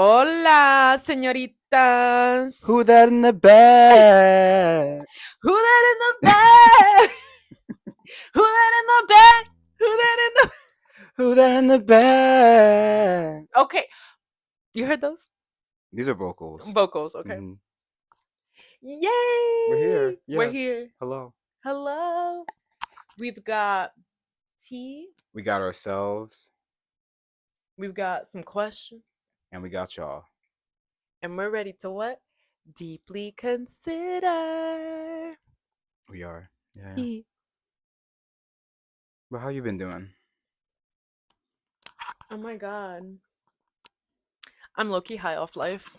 Hola, señoritas. Who that in the back? Who that in the back? Who that in the back? Who that in the Who that in the back? Okay, you heard those? These are vocals. Vocals, okay. hmm Yay! We're here. We're Yeah. here. Hello. Hello. We've got tea. We got ourselves, We've got some questions. and we got y'all. And we're ready to what? Deeply consider. We are. Yeah. Yeah. But how you been doing? Oh my god. I'm low-key high off life.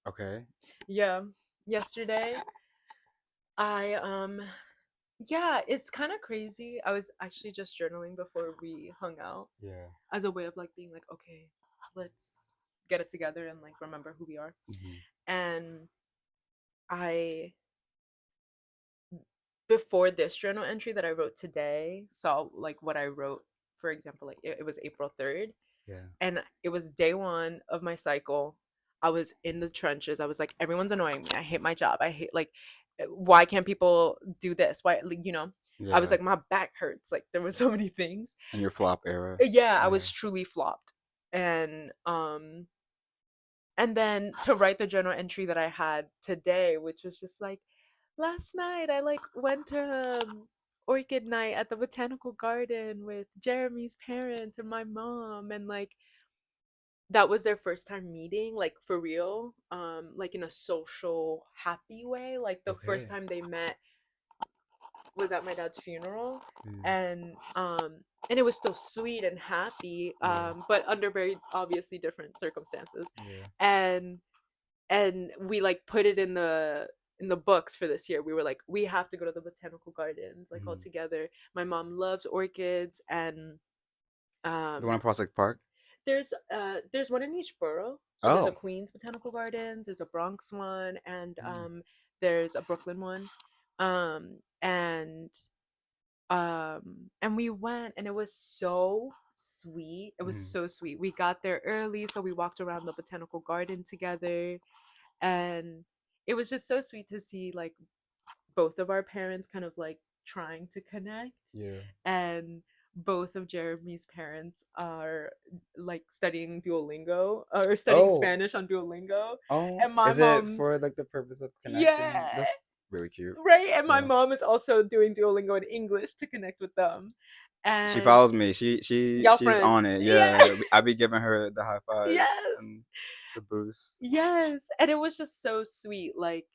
Okay. Yeah. Yesterday, I yeah, it's kind of crazy. I was actually just journaling before we hung out Yeah. as a way of like being like, okay, let's get it together and like remember who we are. And I before this journal entry that I wrote today, saw like what I wrote, for example, like it was April 3rd. Yeah. And it was day 1 of my cycle. I was in the trenches. I was like, everyone's annoying me. I hate my job. I hate like why can't people do this? Why like, I was Yeah. like my back hurts. Like there were so many things. In your flop era. Yeah, I was truly flopped. And then to write the journal entry that I had today, which was just like last night I like went to orchid night at the botanical garden with Jeremy's parents and my mom, and like that was their first time meeting, like for real, like in a social happy way. Like the first time they met was at my dad's funeral, and it was still sweet and happy, but under very obviously different circumstances. and and we like put it in the books for this year. We were like, we have to go to the botanical gardens like all together. My mom loves orchids, and The one in Prospect Park? there's one in each borough. So there's a Queens Botanical Gardens, there's a Bronx one, and there's a Brooklyn one. And we went, and it was so sweet. It was so sweet. We got there early, so we walked around the botanical garden together, and it was just so sweet to see like both of our parents kind of like trying to connect. And both of Jeremy's parents are like studying Duolingo or studying Spanish on Duolingo. And my Is it for like the purpose of connecting? Yeah. That's really cute. Right? And my mom is also doing Duolingo in English to connect with them. And she follows me. She's friends. on it. Yeah. I be giving her the high fives. Yes. And the boost. Yes. And it was just so sweet, like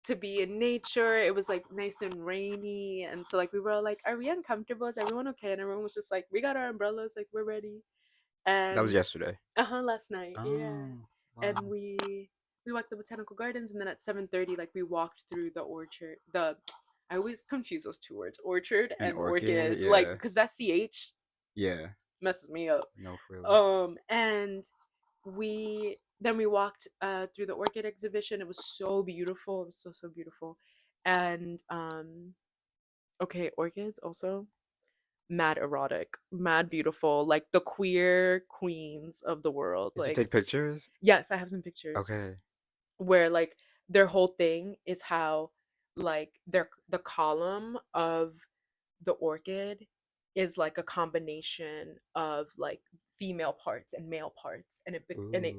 to be in nature. It was like nice and rainy, and so like we were all like, are we uncomfortable? Is everyone okay? And everyone was just like, we got our umbrellas, like we're ready. And that was yesterday. Last night. Yeah. Wow. And we walked the botanical gardens, and then at 7:30 like we walked through the orchard. I always confuse those two words, orchard and orchid. Yeah. Like because that ch messes me up. No, really. And we walked through the orchid exhibition. It was so beautiful. It was so beautiful. And okay, orchids also mad erotic, mad beautiful, like the queer queens of the world. Did like you take pictures? Yes, I have some pictures. Okay. Where like their whole thing is how like the column of the orchid is like a combination of like female parts and male parts, and it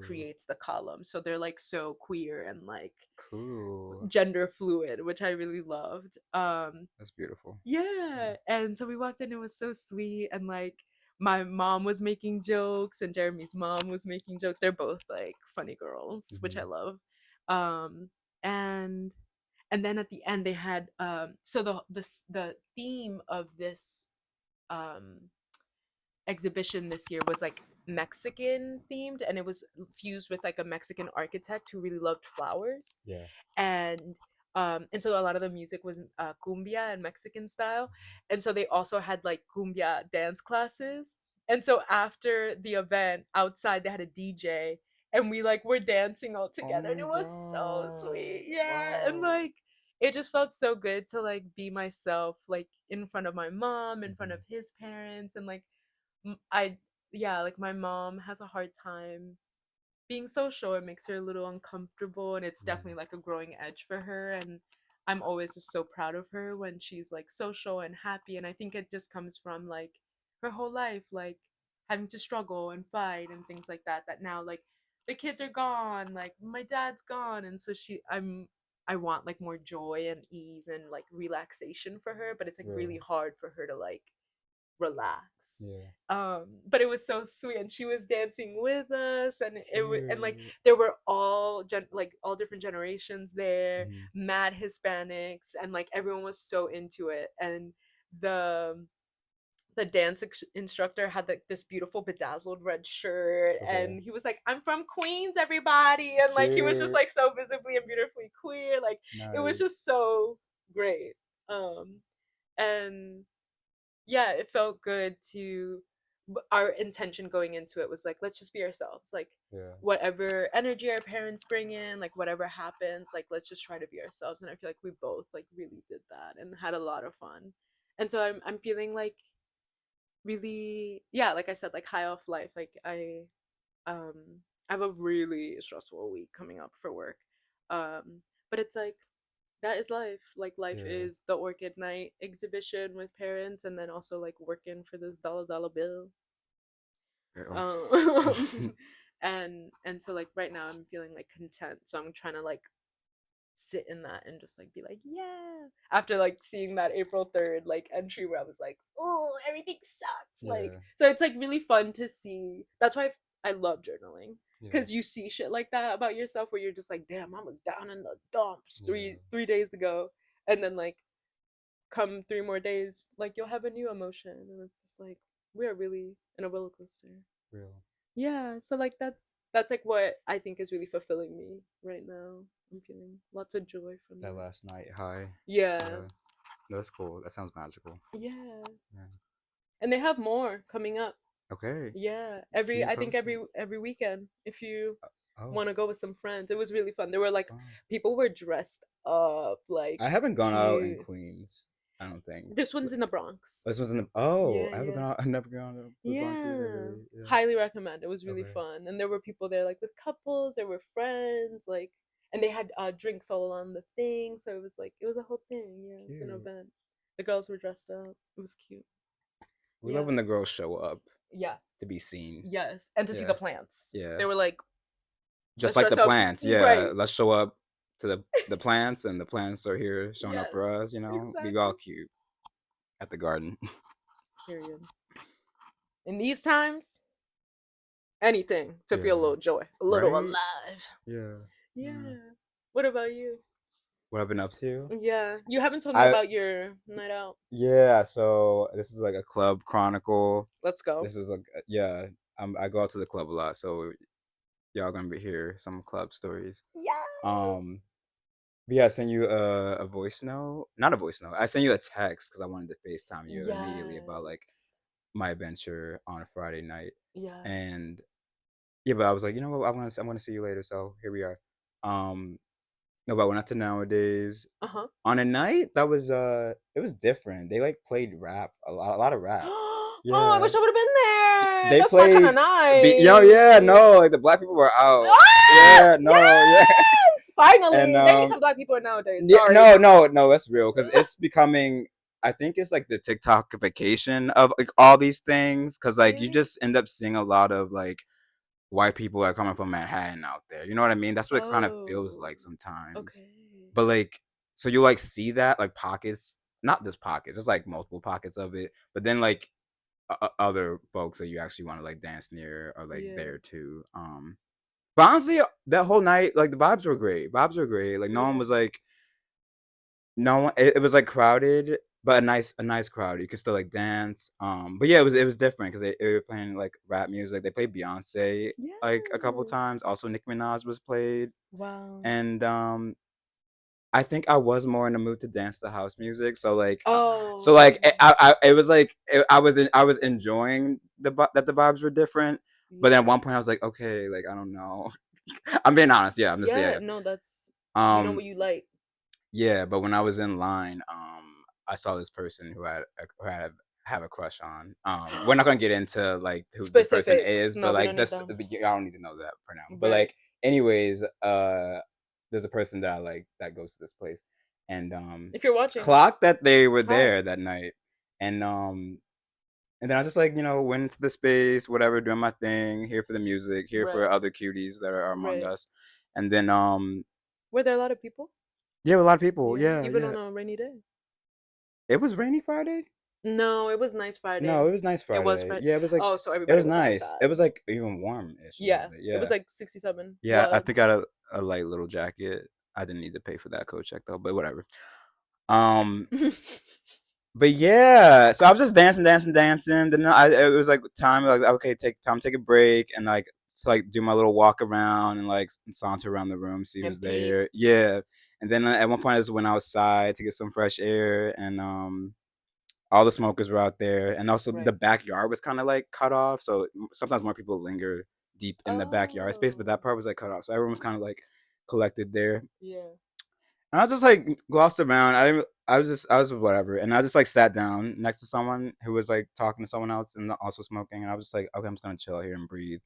creates the column. So they're like so queer and like cool, gender fluid, which I really loved. That's beautiful. Yeah. And so we walked in, it was so sweet, and like my mom was making jokes and Jeremy's mom was making jokes. They're both like funny girls, which I love. And then at the end they had so the theme of this exhibition this year was like Mexican themed, and it was fused with like a Mexican architect who really loved flowers. And so a lot of the music was cumbia and Mexican style, and so they also had like cumbia dance classes. And so after the event outside they had a DJ, and we like were dancing all together, and it was so sweet. Yeah. Wow. And like it just felt so good to like be myself, like in front of my mom, in front of his parents, and like like my mom has a hard time being social. It makes her a little uncomfortable, and it's Mm. definitely like a growing edge for her. And I'm always just so proud of her when she's like social and happy. And I think it just comes from like her whole life, like having to struggle and fight and things like that. That now like the kids are gone, like my dad's gone, and so I want like more joy and ease and like relaxation for her, but it's like really Real. hard for her to like relax. Yeah. But it was so sweet, and she was dancing with us, and and like Cute. there were like all different generations there, Mm-hmm. mad Hispanics, and like everyone was so into it. And the the dance instructor had like this beautiful bedazzled red shirt, Okay. and he was like, "I'm from Queens, everybody," and like he was just Cute. like so visibly and beautifully queer. Like it was Nice. just so great. And yeah, it felt good to our intention going into it was like, let's just be ourselves. Like Yeah. whatever energy our parents bring in, like whatever happens, like let's just try to be ourselves. And I feel like we both like really did that and had a lot of fun. And so I'm feeling like really, yeah, like I said, like high off life. Like um I have a really stressful week coming up for work. But it's like that is life. Like life Yeah. is the Orchid Night exhibition with parents, and then also like working for this dollar bill. Girl. Um, and so like right now I'm feeling like content. So I'm trying to like sit in that and just like be like, yeah. After like seeing that April 3rd like entry where I was like, oh, everything sucks. Like Yeah. so it's like really fun to see. That's why I love journaling. Yeah. Because you see shit like that about yourself where you're just like, damn, I was down in the dumps Yeah. three days ago. And then like come 3 more days, like you'll have a new emotion. And it's just like we're really in a roller coaster. Real. Yeah. So like that's like what I think is really fulfilling me right now. I'm feeling lots of joy from That that. last night high. Yeah. Yeah. No, that's cool. That sounds magical. Yeah. Yeah. And they have more coming up. Okay. Yeah. Can Every you I think post it? every weekend if you Oh. want to go with some friends. It was really fun. There were like Fun. people were dressed up like I haven't gone out in cute. Queens. I don't think. This one's in the Bronx. This was in the. Oh, Yeah, I haven't yeah. gone out. I've never gone to the Bronx either. Yeah. Really. Yeah. Highly recommend. It was really Okay. fun. And there were people there like with couples, there were friends, like and they had drinks all along the thing. So it was like it was a whole thing. Yeah, it was an Cute. event. The girls were dressed up. It was cute. We love when Yeah. the girls show up Yeah. to be seen. Yes. And to see Yeah. the plants. Yeah. They were like, Just let's like the dress up. plants. Yeah. Right. Let's show up to the plants, and the plants are here showing up for Yes. us. You know, we all Exactly. cute at the garden. Period. In these times, anything to feel a Yeah. little joy, a little Right. alive. Yeah. Yeah. What about you? What I've been up to? Yeah. You haven't told me I about your night out. Yeah. So this is like a club chronicle. Let's go. This is like yeah. I go out to the club a lot, so y'all gonna be hear some club stories. Yes. Um, but yeah, I sent you a voice note. Not a voice note. I sent you a text because I wanted to FaceTime you immediately about like Yes. my adventure on a Friday night. Yes. And yeah, but I was like, you know what, I'm gonna see you later. So here we are. Um, no, but I went out to Nowadays Uh huh. on a night that was it was different. They like played rap a lot of rap. Oh, I Yeah, wish I would have been there. they That's my kind of played. Yo, night. yeah, no, like the black people were out. Ah! Yeah, no, yeah. Yes! Finally. And There be some black people nowadays. yeah, Sorry. no, that's real because it's becoming. I think it's like the TikTokification of like all these things because like you Really? just end up seeing a lot of like white people are coming from Manhattan out there. You know what I mean? That's what it kind of feels Oh. like sometimes. Okay. But like, so you like see that like pockets, not just pockets. It's like multiple pockets of it. But then like other folks that you actually want to like dance near are like Yeah. there too. But honestly, that whole night, like the vibes were great. Vibes were great. Like no one Yeah. was like, no one. It was like crowded, but a nice crowd. You could still like dance. But yeah, it was different because they were playing like rap music. They played Beyonce like a couple Yes. times. Also, Nicki Minaj was played, Wow. and I think I was more in the mood to dance to house music. So Oh. like it was like I was enjoying that the vibes were different. But then at Yeah. one point I was like, okay, like I don't know. I'm being honest. Yeah, I'm just Yeah. yeah. No, that's you know Um, what you like. yeah, but when I was in line, I saw this person who had have a crush on. We're not gonna get into like who this person Specifics. is, but No, we like don't need this, them. I don't need to know that for now. But Right. like, anyways, there's a person that I like that goes to this place, and If you're watching, clocked that they were hi. there that night, and then I just like went into the space, whatever, doing my thing, here for the music, here for Right. other cuties that are among Right. us, and then Were there a lot of people? yeah, a lot of people, Yeah. yeah, Even yeah. on a rainy day. It was rainy Friday. No, it was nice No, Friday. it was nice It was Friday. Friday. Yeah, it was like Oh, so it everybody was was nice. It outside. was like even warm-ish a little Yeah. bit. It was Yeah. like 67. Yeah, I Well, think I had a light little jacket. I didn't need to pay for that coat check though, but whatever. Um, but yeah, so I was just dancing, dancing, dancing. Then it was like time, like okay, take a break, and like to like do my little walk around and like saunter around the room, see who's and peep. there. Yeah, and then at one point I just went outside to get some fresh air, and all the smokers were out there, and also the Right. backyard was kind of like cut off. So sometimes more people linger deep in the backyard space, but Oh. that part was like cut off. So everyone was kind of like collected there. Yeah. And I just like glossed around. I didn't. I was whatever, and I just like sat down next to someone who was like talking to someone else and also smoking. And I was just like, okay, I'm just gonna chill here and breathe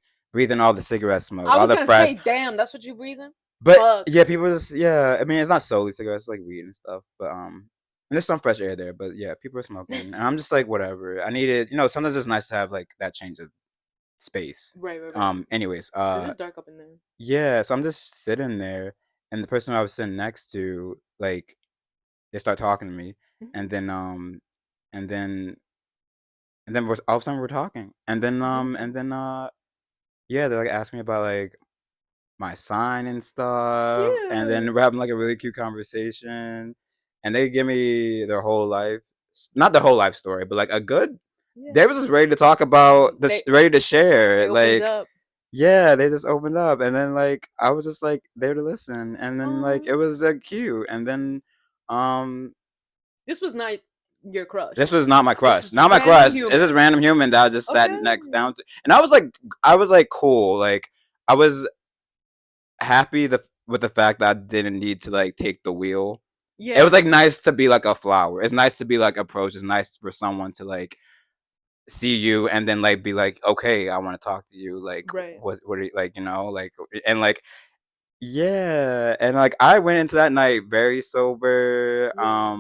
in all the cigarette smoke, I all was the gonna fresh. say, damn, that's what you breathing? But Fuck. yeah, people just yeah. I mean, it's not solely cigarettes, it's like weed and stuff. But and there's some fresh air there. But yeah, people are smoking, and I'm just like whatever. I needed, sometimes it's nice to have like that change of space. Right, right, right. Anyways, Cause it's dark up in there. yeah. So I'm just sitting there, and the person I was sitting next to, like, they start talking to me, Hmm. and then and then all of a sudden we're talking, Yeah. yeah, they like asked me about like my sign and stuff, and then Cute. we're having like a really cute conversation, and they give me their whole life, not the whole life story, but like a good. Yeah. They were just ready to talk about this, They ready to share, they opened like. up. Yeah, they just opened up, and then like I was just like there to listen, and then like Um, it was like cute, and then um this was not your this crush. was not my This crush. is Not my random crush. This is human. random human that I just sat next Okay. down to, and I was like cool. Like I was happy with the fact that I didn't need to like take the wheel. It was Yeah. like nice to be like a flower. It's nice to be like approached. It's nice for someone to like see you and then like be like, okay, I want to talk to you. Like Right. what are you like, like, and like yeah, and like I went into that night very sober. Yeah.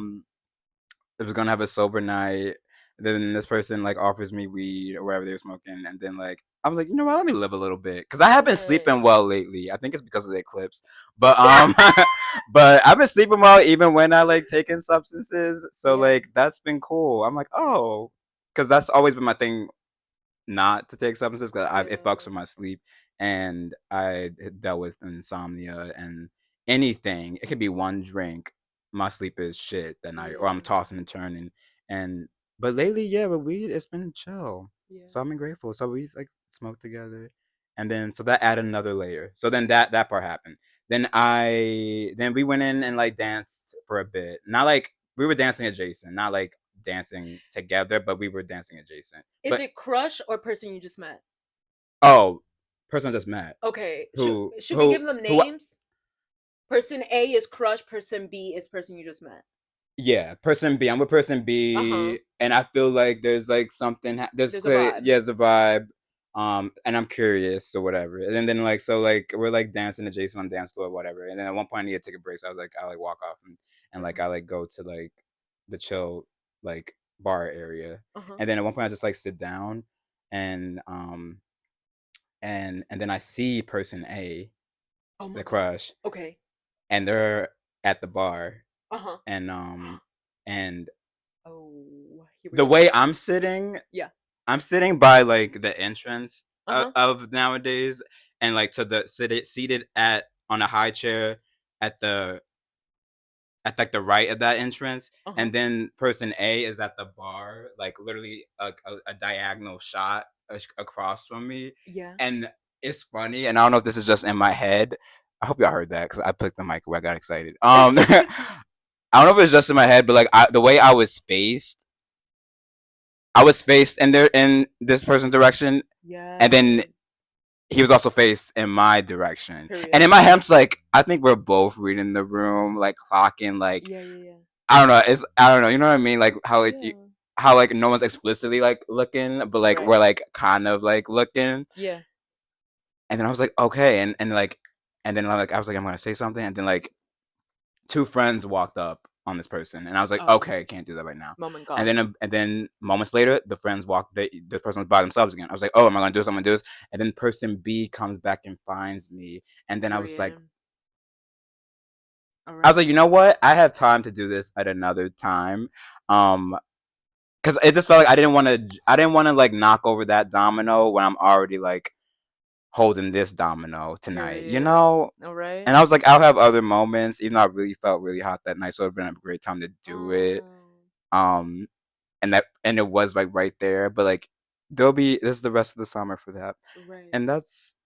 It was gonna have a sober night. Then this person like offers me weed or whatever they were smoking, and then like I'm like, you know what? Let me live a little bit because I have been Right. sleeping well lately. I think it's because of the eclipse, but but I've been sleeping well even when I like taking substances. So Yeah. like that's been cool. I'm like, oh, because that's always been my thing not to take substances because it fucks Yeah. with my sleep, and I had dealt with insomnia and anything. It could be one drink. My sleep is shit that night, or I'm Yeah. tossing and turning. And but lately, yeah, with weed, it's been chill. Yeah. So I've been grateful. So we like smoked together, and then so that added another layer. So then that part happened. Then we went in and like danced for a bit. Not like we were dancing adjacent, not like dancing together, but we were dancing adjacent. Is But it crush or person you just met? oh, person I just met. Okay. Should Who should we who give them who names? Person A is crush. Person B is person you just met. yeah, person B. I'm with person Uh huh. B, and I feel like there's like something there's There's a clear vibe. yeah, there's a vibe. And I'm curious or whatever. And then like so like we're like dancing adjacent on the dance floor or whatever. And then at one point I need to take a break. So I was like I like walk off and Uh like I like go to like the chill like bar area. huh. And then at one point I just like sit down and and then I see person A, Oh my the god. crush, Okay. and they're at the bar, Uh huh. and and Oh, here we the go. way Yeah. I'm sitting by like the entrance Uh huh. of nowadays, and like to the seated at on a high chair at the at like the right of that entrance, Uh huh. and then person A is at the bar, like literally a diagonal shot across from me, Yeah. and it's funny, and I don't know if this is just in my head. I hope y'all heard that because I put the mic away. I got excited. I don't know if it's just in my head, but like the way I was faced in there in this person's direction, and Yeah. then he was also faced in my direction. And Period. in my head, I'm just like, I think we're both reading the room, like clocking, like Yeah. Yeah. Yeah. I don't know. It's I don't know. You know what I mean? Like how like Yeah. how like no one's explicitly like looking, but like Right. we're like kind of like looking. Yeah. And then I was like, okay, and like, and then like I was like, I'm gonna say something, and then like two friends walked up on this person, and I was like, Oh, okay, I can't do that right now. moment And gone. then moments later, the friends walked. The person was by themselves again. I was like, oh, am I gonna do this? I'm gonna do this. And then person B comes back and finds me, and then Period. All I was right. like, you know what? I have time to do this at another time. Um, because it just felt like I didn't want to like knock over that domino when I'm already like holding this domino tonight, you Period. know? All right. And I was like, I'll have other moments, even though I really felt really hot that night, so it'd been a great time to do it. Oh. Um, and it was like right there, but like this is the rest of the summer for that, Right. and that's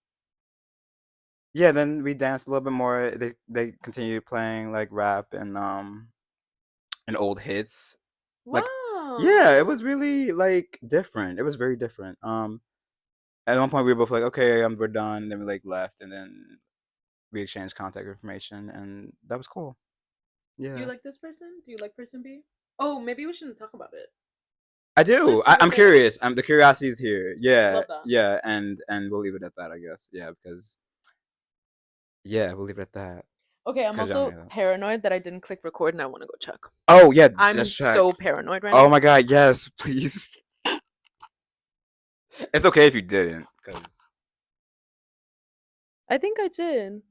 yeah. Then we danced a little bit more. They continued playing like rap and old hits, like yeah. It was Wow. really like different. It was very different. At one point we were both like, okay, we're done. And then we like left, and then we exchanged contact information, and that was cool. Do you Yeah, like this person? Do you like person B? Oh, maybe we shouldn't talk about it. I do. Let's leave I'm it there. curious. The curiosity is here. Yeah, Love that. yeah, and we'll leave it at that, I guess. Yeah, because yeah, we'll leave it at that. Okay, I'm Because y'all also know that. paranoid that I didn't click record and I want to go check. Oh yeah, I'm let's check. so paranoid right Oh now. my god, yes, please. It's okay if you didn't. Because I think I did.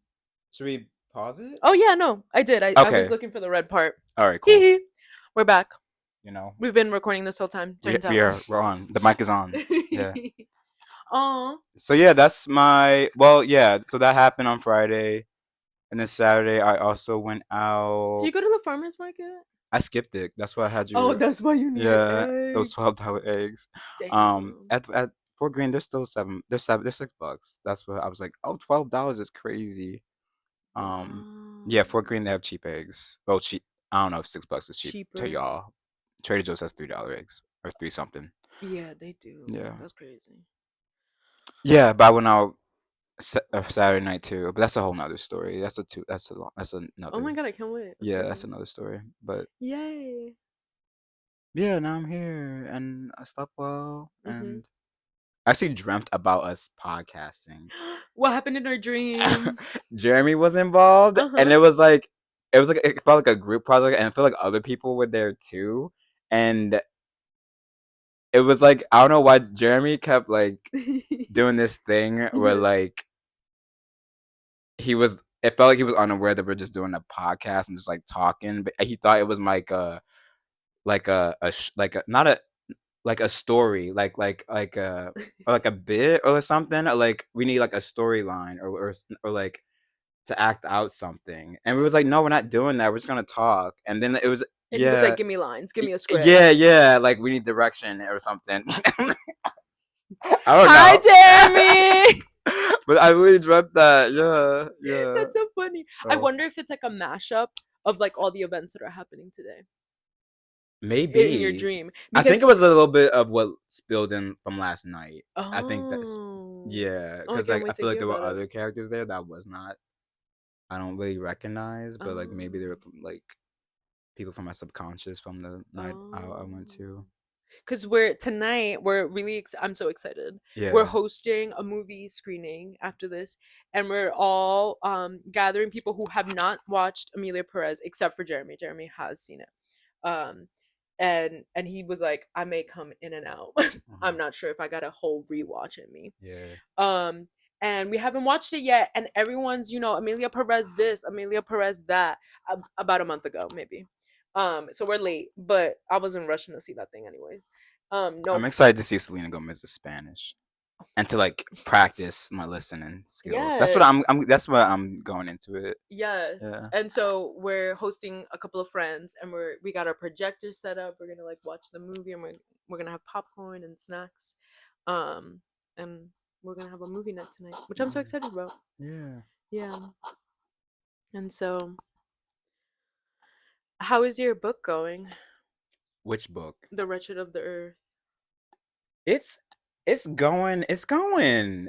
should we pause it? Oh yeah, no, I did. I was Okay. looking for the red part. All right. Hee Cool. hee. We're back. You know, We've been recording this whole time. Turns out. we're on. The mic is on. Yeah. Aw. So yeah, that's my well, yeah. So that happened on Friday, and then Saturday I also went Did you out. go to the farmer's market? I skipped it. That's why I had Oh, you. that's why you needed Yeah, those eggs. $12 eggs. Damn. At Fort Greene, they're still seven. They're seven. They're $6. That's what I was like. Oh, $12 is crazy. Um, yeah, Fort Wow. Greene they have cheap eggs. Well, cheap. I don't know if $6 is cheap to Cheaper. y'all. Trader Joe's has $3 eggs or three something. Yeah, they do. Yeah, That's crazy. yeah. But I went out Saturday night too. But that's a whole nother story. That's a two. That's a long. That's Oh my another. god, I can't wait. Yeah, Okay. that's another story. But Yay. yeah, now I'm here and I slept well Mhm. and I actually dreamt about us podcasting. What happened in our dream? Jeremy was involved, and Uh-huh. it was like it felt like a group project, and I felt like other people were there too. And it was like I don't know why Jeremy kept like doing this thing where Yeah. like he was. It felt like he was unaware that we're just doing a podcast and just like talking, but he thought it was like a not a like a story, or like a bit or something. Or like we need like a storyline or like to act out something. And we was like, no, we're not doing that. We're just gonna talk. And then it was And he was like, yeah, "Give me lines. Give me a yeah, script." yeah. Like we need direction or something. I don't Hi, know. Jeremy. But I really dreamt that. Yeah, yeah. That's so funny. I So wonder if it's like a mashup of like all the events that are happening today in your maybe. dream I think it because was a little bit of what spilled in from last night. I think that's oh. yeah, Oh, I because can't like I wait to feel like hear there were about it. other characters there that was not I don't really recognize, but like maybe they were Oh. like people from my subconscious from the night I Oh. went to. Because we're tonight, we're really, I'm so excited. We're Yeah. hosting a movie screening after this, and we're all gathering people who have not watched Amelia Perez except for Jeremy. Jeremy has seen it. Um, and he was like, I may come in and out. I'm Mhm. not sure if I got a whole rewatch in me. Yeah. Um, and we haven't watched it yet, and everyone's, Amelia Perez this, Amelia Perez that, about a month ago, maybe. So we're late, but I wasn't rushing to see that thing anyways. No, I'm excited to see Selena Gomez's Spanish and to like practice my listening skills. yes, That's what I'm going into it. yes. Yeah. And so we're hosting a couple of friends, and we got our projector set up. We're gonna like watch the movie, and we're gonna have popcorn and snacks, um, and we're gonna have a movie night tonight, which I'm so excited about. Yeah. Yeah. And so, how is your book going? Which book? The Wretched of the Earth. It's it's going. It's going.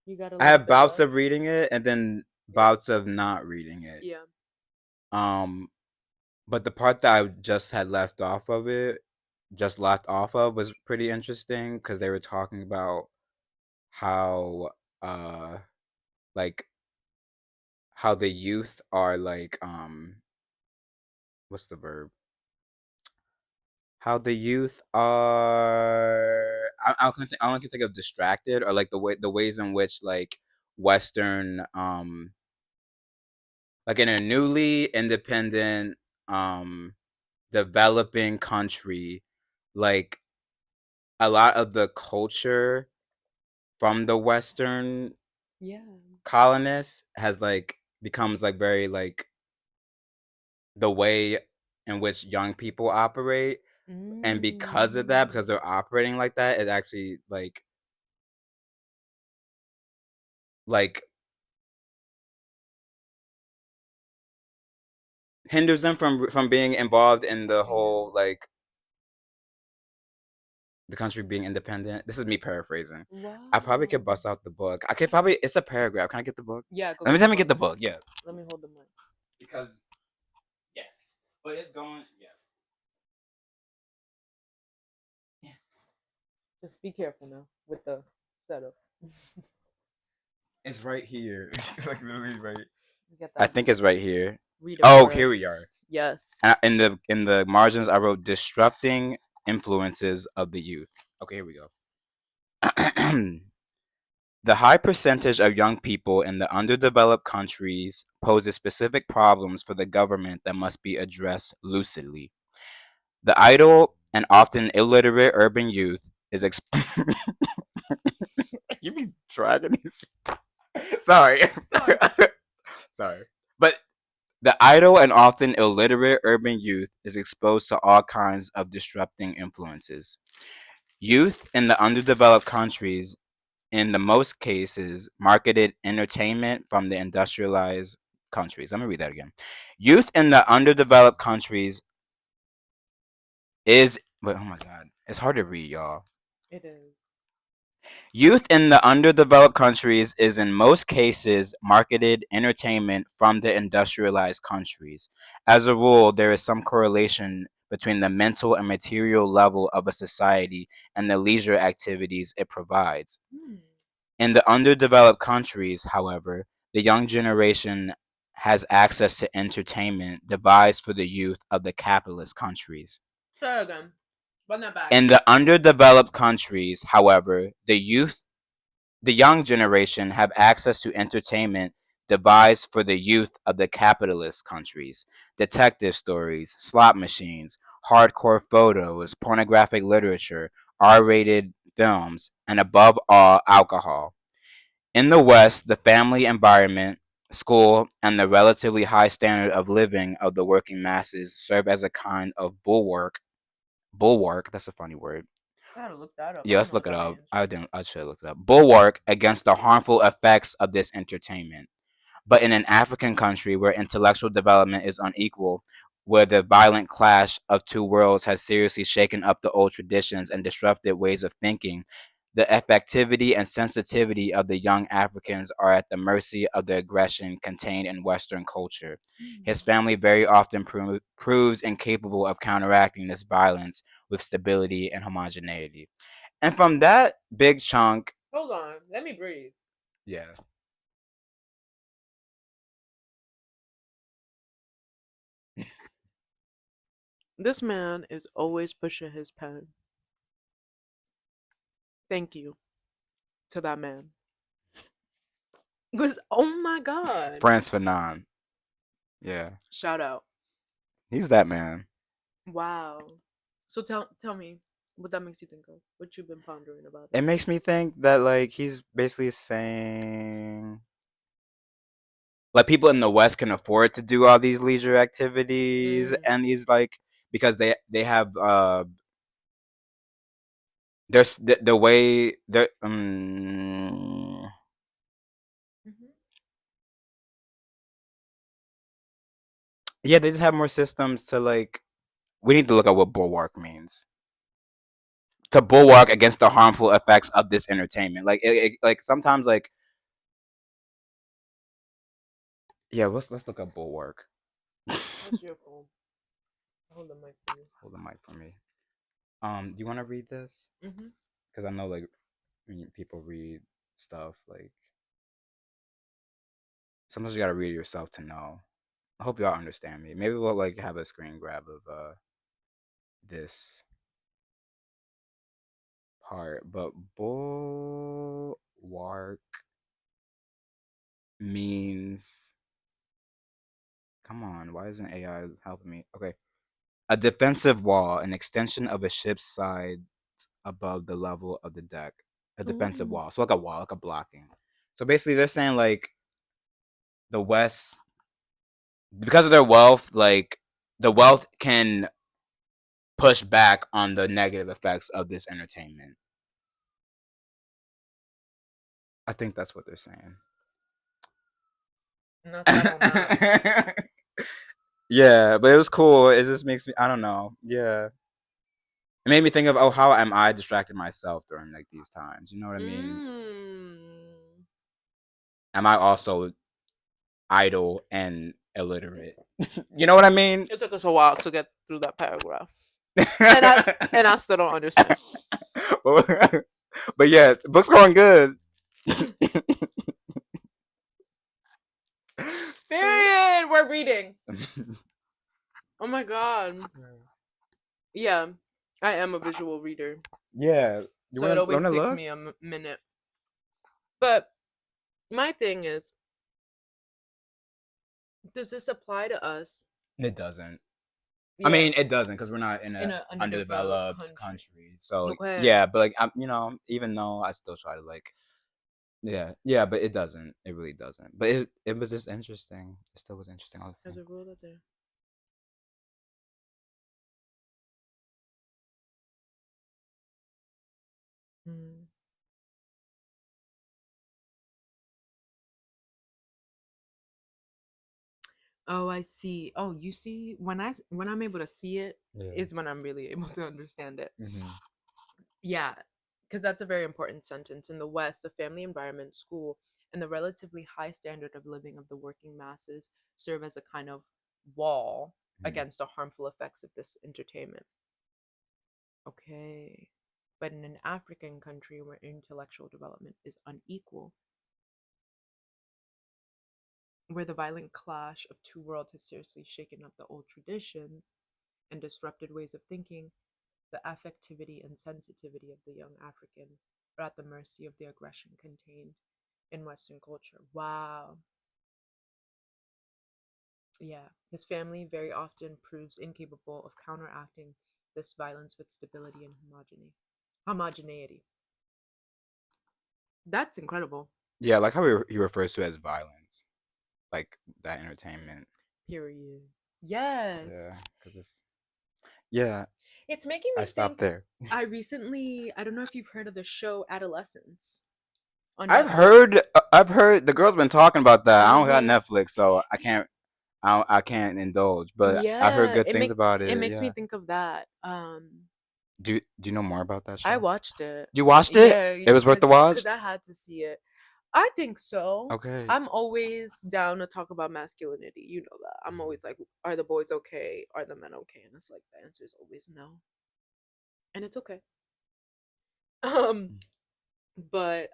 You got a I little have bit bouts left. of reading it and then Yeah. bouts of not reading it. Yeah. Um but the part that I just had left off of it, just left off of, was pretty interesting because they were talking about how, uh, like, how the youth are like, what's the verb? How the youth are. I only can think of distracted, or like the ways in which like Western, like in a newly independent, um developing country, like a lot of the culture from the Western Yeah. colonists has like becomes like very like the way in which young people operate. And because of that, because Mm. they're operating like that, it actually like hinders them from being involved in the Yeah. whole like the country being independent. This is me paraphrasing. I probably could Wow. bust out the book. I could probably. It's a paragraph. Can I get the book? Yeah, go Let me get the let me get book. the book. Yeah, Let me hold the mic. because yes, but it's going. Yeah, Just be careful now with the setup. it's right here. Like literally right. Get I that think book. it's right here. Read it Oh, for here we us. are. Yes. In the margins, I wrote disrupting influences of the youth. Okay, here we go. The high percentage of young people in the underdeveloped countries poses specific problems for the government that must be addressed lucidly. The idle and often illiterate urban youth is you be dragging these. Sorry. Sorry. Sorry. But the idle and often illiterate urban youth is exposed to all kinds of disrupting influences. Youth in the underdeveloped countries, in the most cases, marketed entertainment from the industrialized countries. Let me read that again. Youth in the underdeveloped countries is, but oh my god, it's hard to read, y'all. It is. Youth in the underdeveloped countries is in most cases marketed entertainment from the industrialized countries. As a rule, there is some correlation between the mental and material level of a society and the leisure activities it provides. Hmm. In the underdeveloped countries, however, the young generation has access to entertainment devised for the youth of the capitalist countries. Say it again. Run that back. In the underdeveloped countries, however, the young generation have access to entertainment devised for the youth of the capitalist countries. Detective stories, slot machines, hardcore photos, pornographic literature, R rated films, and above all, alcohol. In the West, the family environment, school, and the relatively high standard of living of the working masses serve as a kind of bulwark, that's a funny word. I gotta look that up. I Yeah, don't let's know what look it that up. means. I should have looked it up. Bulwark against the harmful effects of this entertainment. But in an African country where intellectual development is unequal, where the violent clash of two worlds has seriously shaken up the old traditions and disrupted ways of thinking, the effectivity and sensitivity of the young Africans are at the mercy of the aggression contained in Western culture. His Hmm. family very often proves incapable of counteracting this violence with stability and homogeneity. And from that big chunk, Hold on. Let me breathe. yeah, This man is always pushing his pen. Thank you to that man. Because, oh my God. France Fanon, yeah, Shout out. he's that man. Wow. So tell me what that makes you think of. What you've been pondering about It it. makes me think that like he's basically saying like people in the West can afford to do all these leisure activities Mm. and these like because they have there's the way they're Hmm. yeah, they just have more systems to like we need to look at what bulwark means. To bulwark against the harmful effects of this entertainment. Like like sometimes like yeah, let's look up bulwark. What's your phone? Hold the mic for you. Hold the mic for me. Do you want to read this? Mm-hmm. Because I know like when people read stuff like sometimes you gotta read it yourself to know. I hope y'all understand me. Maybe we'll like have a screen grab of this part, but bulwark means. Come on, why isn't AI helping me? Okay, a defensive wall, an extension of a ship's side above the level of the deck. A defensive Ooh. wall, so like a wall, like a blocking. So basically, they're saying like the West, because of their wealth, like the wealth can push back on the negative effects of this entertainment. I think that's what they're saying. Not that on that. Yeah, but it was cool. It just makes me, I don't know. Yeah. It made me think of, oh, how am I distracted myself during like these times? You know what I mean? Mm. Am I also idle and illiterate? You know what I mean? It took us a while to get through that paragraph, and I still don't understand. But yeah, the book's going good. Period. We're reading. Oh my god. Yeah, I am a visual reader, Yeah. You so it always want to takes look? me a minute. But my thing is, does this apply to us? It doesn't. I Yeah, mean, it doesn't because we're not in in an an underdeveloped underdeveloped country. country. So Okay. yeah, but like I'm, even though I still try to like, yeah, but it doesn't. It really doesn't. But it was just interesting. It still was interesting. I There's think. a rule out there. Hmm. Oh, I see. Oh, you see, when I'm able to see it, Yeah. is when I'm really able to understand it. Hmm. Yeah, because that's a very important sentence. In the West, the family environment, school, and the relatively high standard of living of the working masses serve as a kind of wall against the harmful effects of this entertainment. Okay. But in an African country where intellectual development is unequal, where the violent clash of two worlds has seriously shaken up the old traditions and disrupted ways of thinking, the affectivity and sensitivity of the young African are at the mercy of the aggression contained in Western culture. Wow. Yeah. His family very often proves incapable of counteracting this violence with stability and homogeneity. That's incredible. Yeah, like how he refers to it as violence, like that entertainment. Period. Yeah, Yes. because it's yeah. It's making I me stopped think. there. I don't know if you've heard of the show Adolescence on I've Netflix. heard. I've heard the girl's been talking about that. I don't got Mm-hmm. Netflix, so I can't. I can't indulge. But I've heard Yeah, good things about it it. makes me Yeah. think of that. Do you know more about that I show? watched it. You watched it? Yeah, It was worth the because watch. I had to see it. I think so. Okay. I'm always down to talk about masculinity. You know that. I'm always like, are the boys okay? Are the men okay? And it's like the answer is always no, and it's okay. Um, but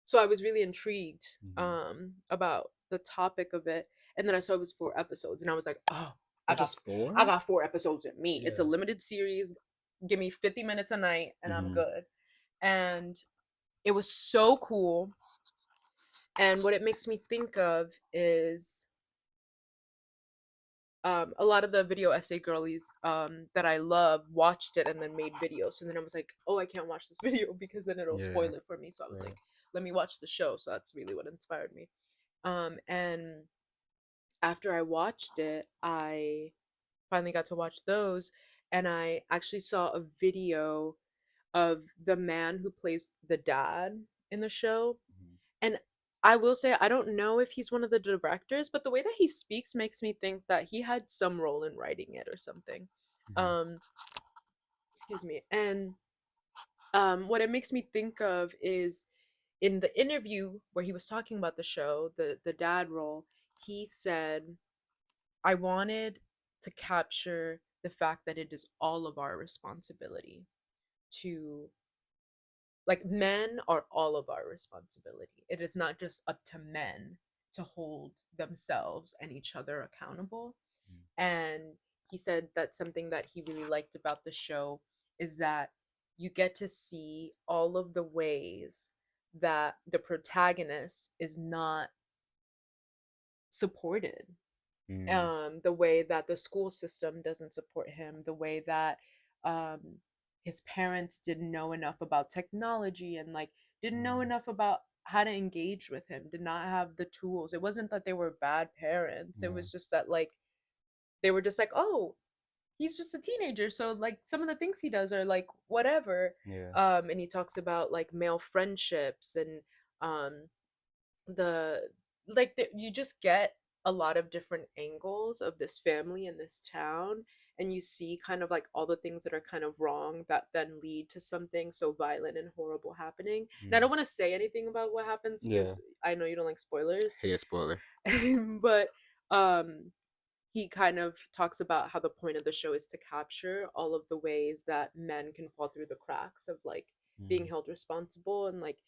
so I was really intrigued Mhm. about the topic of it, and then I saw it was 4 episodes, and I was like, oh, I got Just four? I got 4 episodes in me. It's a Yeah. limited series. Give me 50 minutes a night, and I'm Hmm. good. And it was so cool. And what it makes me think of is a lot of the video essay girlies that I love watched it and then made videos. And then I was like, oh, I can't watch this video because then it'll Yeah. spoil it for me. So I was Right. like, let me watch the show. So that's really what inspired me. And after I watched it, I finally got to watch those. And I actually saw a video of the man who plays the dad in the show. Mhm. And I will say, I don't know if he's one of the directors, but the way that he speaks makes me think that he had some role in writing it or something. Mhm. Um, excuse me. And what it makes me think of is in the interview where he was talking about the show, the dad role, he said, I wanted to capture the fact that it is all of our responsibility to, like, men are all of our responsibility. It is not just up to men to hold themselves and each other accountable. And he said that something that he really liked about the show is that you get to see all of the ways that the protagonist is not supported. The way that the school system doesn't support him, the way that um his parents didn't know enough about technology, and like didn't know enough about how to engage with him, did not have the tools. It wasn't that they were bad parents, it was just that, like, they were just like, oh, he's just a teenager, so like some of the things he does are like whatever. Yeah. And he talks about like male friendships and um the you just get a lot of different angles of this family in this town, and you see kind of like all the things that are kind of wrong that then lead to something so violent and horrible happening. And I don't want to say anything about what happens because I know you don't like spoilers. Hey, a spoiler. But um he kind of talks about how the point of the show is to capture all of the ways that men can fall through the cracks of like being held responsible and like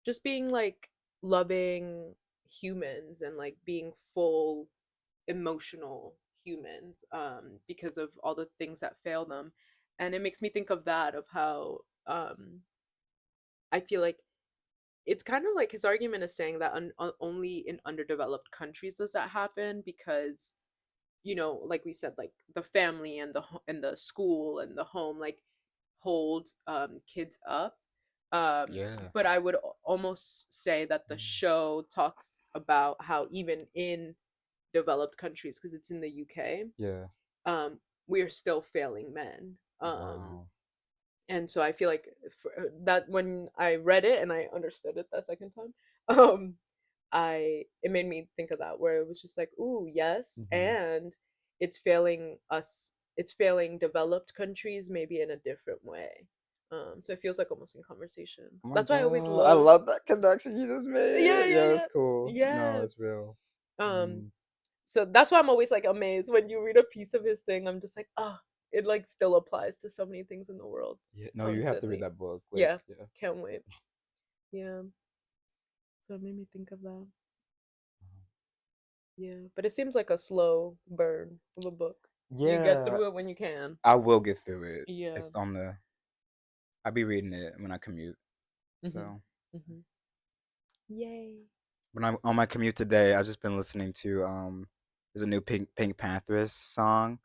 just being like loving humans and like being full emotional humans, because of all the things that fail them. And it makes me think of that, of how I feel like it's kind of like his argument is saying that only in underdeveloped countries does that happen, because like we said, like the family and the school and the home like hold kids up. But I would almost say that the show talks about how even in developed countries, because it's in the UK, we are still failing men. Wow. And so I feel like that when I read it and I understood it that second time, um it made me think of that, where it was just like, ooh, yes. And it's failing us, it's failing developed countries maybe in a different way. So it feels like almost in conversation. Oh my That's why I always God, I love. love that connection you just made. Yeah, yeah, Yeah, yeah, that's cool. No, yeah. it's real. um so that's why I'm always like amazed when you read a piece of his thing. I'm just like, oh, it like still applies to so many things in the world Yeah, no, you have to read constantly. that book. Like, Yeah, yeah. can't wait. Yeah, so it made me think of that. Yeah, but it seems like a slow burn of a book. You get Yeah, through it when you can. I will get through it. Yeah. It's on the. I'll be reading it when I commute. Mhm. So Mhm. Yay. when I'm on my commute today, I've just been listening to there's a new Pink Panthers song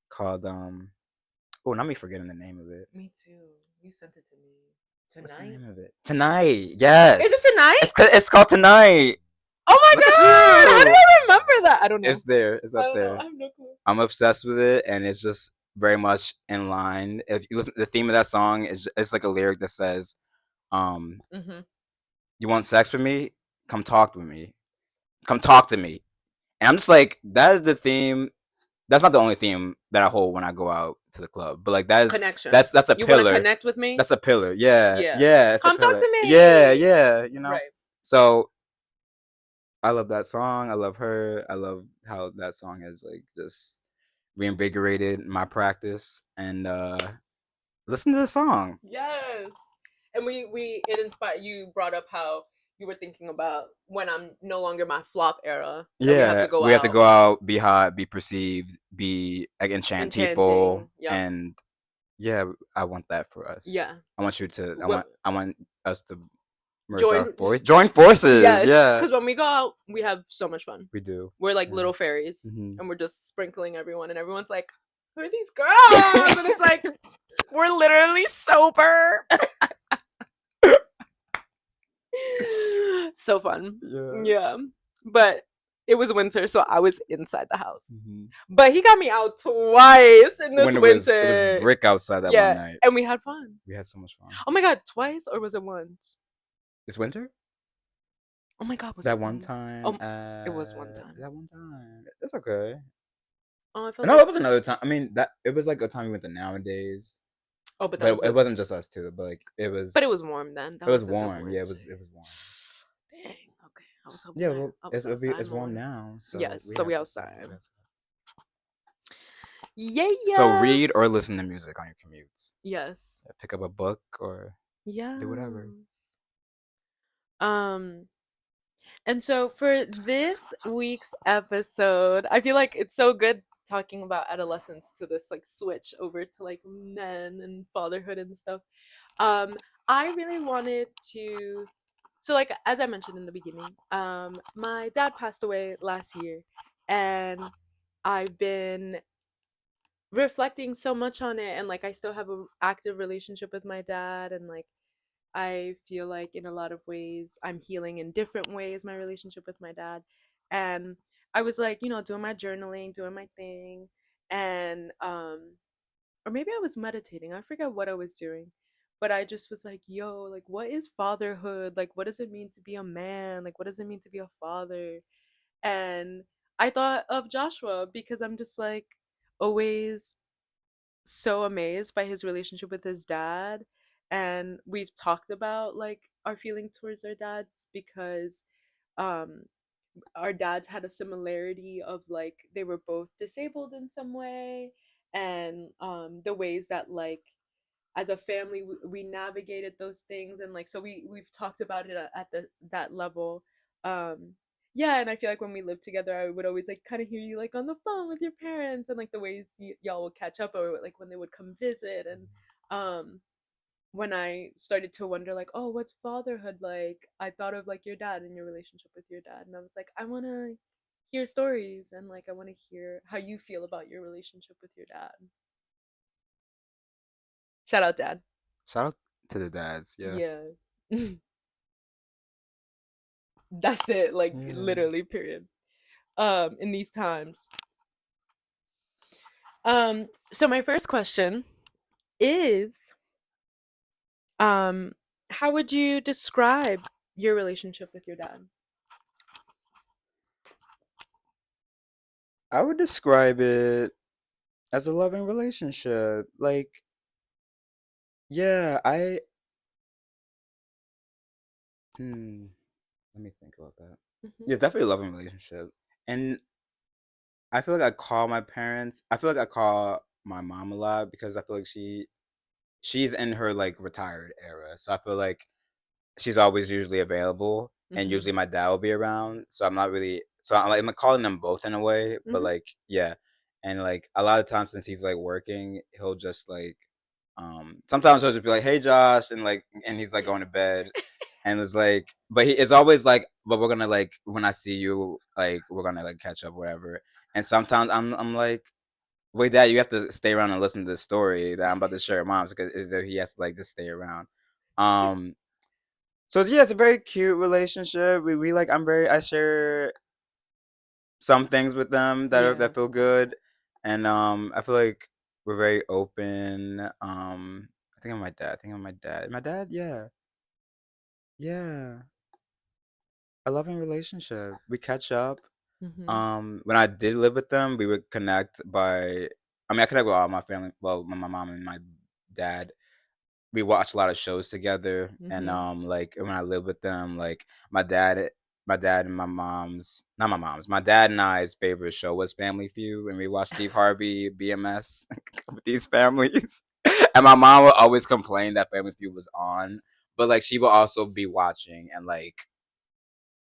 called oh, not me forgetting the name of it. Me too. You sent it to me What's the tonight. name of it? Tonight. Is it Yes. tonight? It's called Tonight. Oh my Look at god! How do you. I remember that? I don't It's know. there. It's I up don't know. I there. have no clue. I'm obsessed with it, and it's just very much in line. If you listen, the theme of that song is it's like a lyric that says, Mhm. "You want sex with me? Come talk with me. Come talk to me." And I'm just like, that is the theme. That's not the only theme that I hold when I go out to the club, but like Connection. that's a You want to pillar. connect with me? That's a pillar. Yeah, Yeah. yeah, it's a Come talk pillar. to Yeah, me. yeah. You know. Right. So I love that song. I love her. I love how that song has like just reinvigorated my practice and listen to the song. Yes. And we it inspired, you brought up how you were thinking about when I'm no longer my flop era, that we have Yeah, to go we have to out. go out, be hot, be perceived, be like enchant people, Enchanting. Yep. and yeah, I want that for us. Yeah. I want you to. What I want us to merge our join force, join forces. yes, Yeah, because when we go out, we have so much fun. we do. We're like Yeah. little fairies, Mhm. and we're just sprinkling everyone, and everyone's like, "Who are these girls?" And it's like, we're literally sober. So fun. Yeah. Yeah. But it was winter, so I was inside the house. Mhm. But he got me out twice in this When it was winter. brick outside that one Yeah, night. and we had fun. We had so much fun. Oh my god, twice, or was it once? This winter? Oh my god, was That it one one? time. Oh, it was one time. That one time. That's okay. Oh, I felt No, like, it was another time. I mean, that it was like a time we went to nowadays, oh, but that but was it this. wasn't just us two. But like But it was warm then. it That was was in the warm. Yeah, winter. it was warm. Dang. Okay, Yeah, well, I was outside it's warm more. now, so Yes, we so have we to. outside. Yeah, So yeah. read or listen to music on your commutes. Yes. Pick up a book or do Yeah. whatever. Um, and so for this week's episode, I feel like it's so good talking about adolescence to this like switch over to like men and fatherhood and stuff. Um, I really wanted to, so like as I mentioned in the beginning, my dad passed away last year, and I've been reflecting so much on it, and like I still have a active relationship with my dad, and like I feel like in a lot of ways I'm healing in different ways my relationship with my dad. And I was like, doing my journaling, doing my thing, and or maybe I was meditating. I forget what I was doing. But I just was like, yo, like what is fatherhood? Like what does it mean to be a man? Like what does it mean to be a father? And I thought of Joshua because I'm just like always so amazed by his relationship with his dad, and we've talked about like our feeling towards our dads because um our dads had a similarity of like they were both disabled in some way, and the ways that like as a family we navigated those things, and like so we've talked about it at the that level. um yeah, and I feel like when we lived together I would always like kind of hear you like on the phone with your parents, and like the ways y'all would catch up, or like when they would come visit. And um when I started to wonder like, oh, what's fatherhood like, I thought of like your dad and your relationship with your dad, and I was like, I want to hear stories, and like I want to hear how you feel about your relationship with your dad. Shout out dad. Shout out to the dads. Yeah. Yeah. That's it, like Yeah. literally, period. In these times. So my first question is, um, how would you describe your relationship with your dad? I would describe it as a loving relationship. Like, yeah, let me think about that. Hmm. Yeah, it's definitely a loving relationship. And I feel like I call my parents, I feel like I call my mom a lot because I feel like she's in her like retired era. So I feel like she's always usually available, and usually Hmm. my dad will be around. So I'm not really, so I'm like calling them both in a way, but Hmm. like yeah, and like a lot of times since he's like working, he'll just like sometimes he'll just be like, "Hey Josh," and like and he's like going to bed, and it's like, but he it's always like, but we're gonna like when I see you, like we're gonna like catch up, whatever. And sometimes I'm like, wait, Dad, you have to stay around and listen to the story that I'm about to share with Mom's because he has to like just stay around. Um, so yeah, it's a very cute relationship. We like I share some things with them Yeah. that feel good, and I feel like we're very open. I think I'm my dad. I think I'm my dad. My dad, yeah, yeah. A loving relationship. We catch up. Hmm. When I did live with them, we would connect by. I mean, I connect with all my family. Well, my mom and my dad, we watched a lot of shows together, and Hmm. like when I lived with them, like my dad my dad and my mom's not my mom's my dad and I's favorite show was Family Feud, and we watched Steve Harvey, BMS with these families. And my mom would always complain that Family Feud was on, but like she would also be watching and like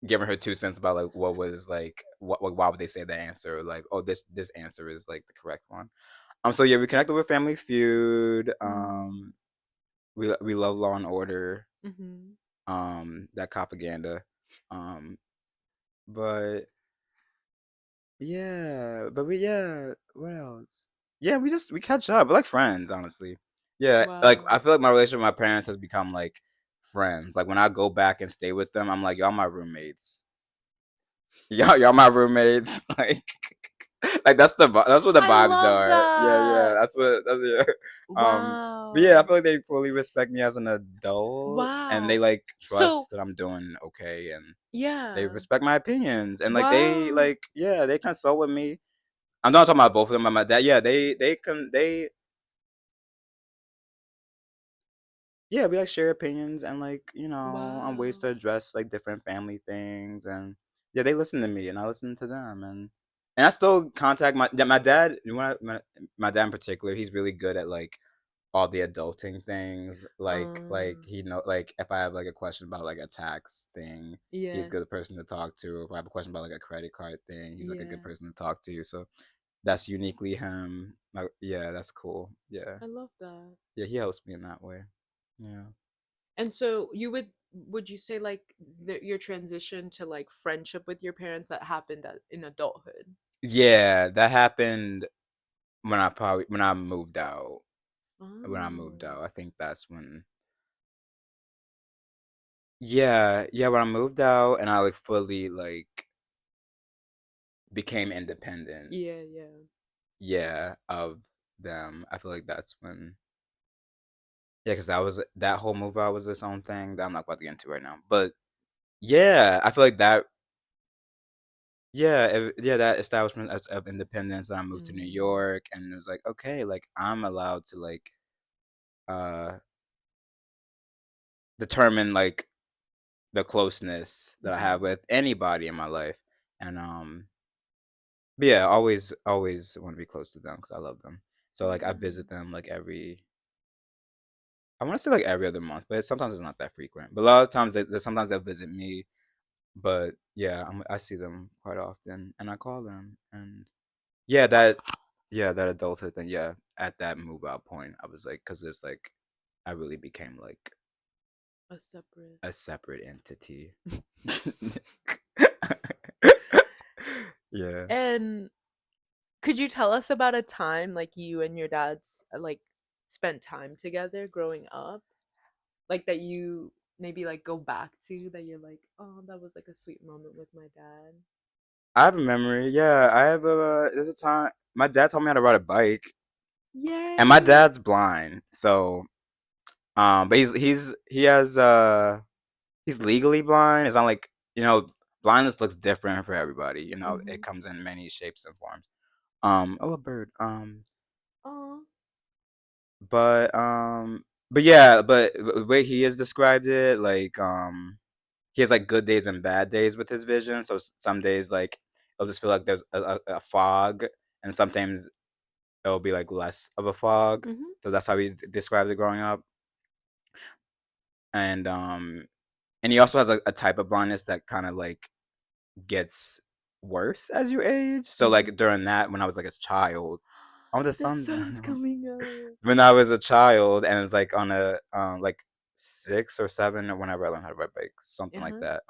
giving her 2 cents about like what was like why would they say the answer, or like, oh, this answer is like the correct one. So yeah, we connected with Family Feud. Mm. We love Law and Order, Hmm. that propaganda. Um, but yeah, what else? Yeah, we catch up. We're like friends, honestly. Yeah, like Wow. I feel like my relationship with my parents has become like friends. Like when I go back and stay with them, I'm like, y'all my roommates. Y'all my roommates. Like that's what the I vibes love are. Yeah, yeah. that. That's yeah. But yeah, I Wow. feel like they fully respect me as an adult, and they Wow. like So, trust that I'm doing okay, and they yeah. respect my opinions, and like they Wow. like yeah, they consult with me. I'm not talking about both of them, but my dad, yeah, they yeah, we like share opinions and like on ways to Wow. address like different family things, and yeah, they listen to me and I listen to them, and I still contact my dad. My dad in particular, he's really good at like all the adulting things. Like Um, he know like if I have like a question about like a tax thing, he's a yeah, good person to talk to. If I have a question about like a credit card thing, he's like a good yeah. person to talk to. So that's uniquely him. Like, yeah, that's cool. Yeah, I love that. yeah, he helps me in that way. Yeah. And so would you say like your transition to like friendship with your parents that happened in adulthood? Yeah, that happened when I moved out. When I moved Oh. out, I think that's when. Yeah, yeah, when I moved out and I like fully like became independent. Yeah, yeah. Yeah, of them. I feel like that's when. Yeah, because that whole move out was its own thing that I'm not about to get into right now. But yeah, I feel like that. Yeah, yeah, that establishment of independence. That I moved to New Mm. York, and it was like, okay, like I'm allowed to like uh determine like the closeness that I have Mhm. with anybody in my life, and but yeah, always want to be close to them because I love them. So like I Yeah. visit them like I want to say like every other month, but sometimes it's not that frequent. But a lot of times sometimes they'll visit me. But yeah, I see them quite often, and I call them, and yeah, that adulthood thing. Yeah, at that move out point, I was like, because it's like I really became like A separate. a separate entity. Yeah. And could you tell us about a time like you and your dad's like spent time together growing up? Like that you maybe like go back to that you're like, "Oh, that was like a sweet moment with my dad." I have a memory. Yeah, I have a. There's a time my dad taught me how to ride a bike, and my Yay. dad's blind, so but he has he's legally blind. It's not like blindness looks different for everybody. It Mhm. comes in many shapes and forms. Oh, a bird. Oh. But yeah, but the way he has described it, like he has like good days and bad days with his vision. So some days like it'll just feel like there's a fog, and sometimes it'll be like less of a fog. Mhm. So that's how he described it growing up. And he also has a type of blindness that kind of like gets worse as you age. So Mhm. like during that, when I was like a child, oh, the The sun. sun's coming up. When I was a child, and it's like on a like 6 or 7 or whenever I learned how to ride bikes, something like Uh-huh. that.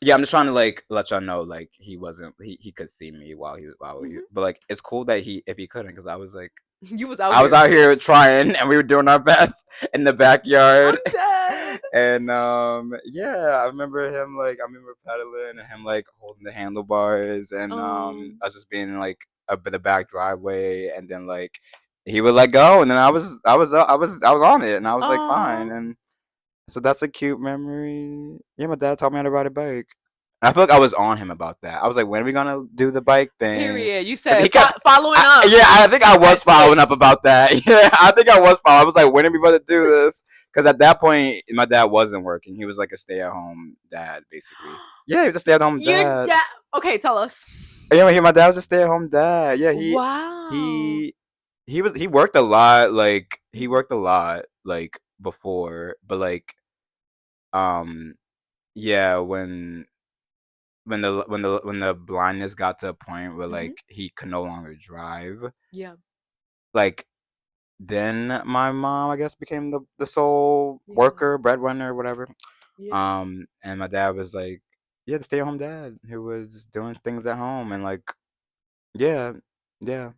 Yeah, I'm just trying to like let y'all know like he wasn't he could see me Mhm. but like it's cool that he if he couldn't because I was like You was out I was here. out here trying and we were doing our best in the backyard. I'm dead. And yeah, I remember pedaling and him like holding the handlebars and Um. us just being like the back driveway, and then like he would let go, and then I was on it, and I was like fine. Uh-huh. And so that's a cute memory. Yeah, my dad taught me how to ride a bike. I feel like I was on him about that. I was like, when are we gonna do the bike thing? Period. You Because he said kept, following up yeah, I think I at was following up 6. about that. Yeah, I think I was following. I was like, when are we about to do this? Because at that point, my dad wasn't working. He was like a stay-at-home dad, basically. Yeah, he was a stay-at-home Your dad. dad. Okay, tell us. Yeah, my dad was a stay-at-home dad. Yeah, Wow. he he worked a lot. Like he Mhm. worked a lot, like before, but like um yeah, when the blindness got to a point where Mhm. like he could no longer drive, Yeah. like then my mom I guess became the sole Yeah. worker, breadwinner, whatever. Yeah. And my dad was like, yeah, the stay at home dad who was doing things at home, and like yeah, yeah.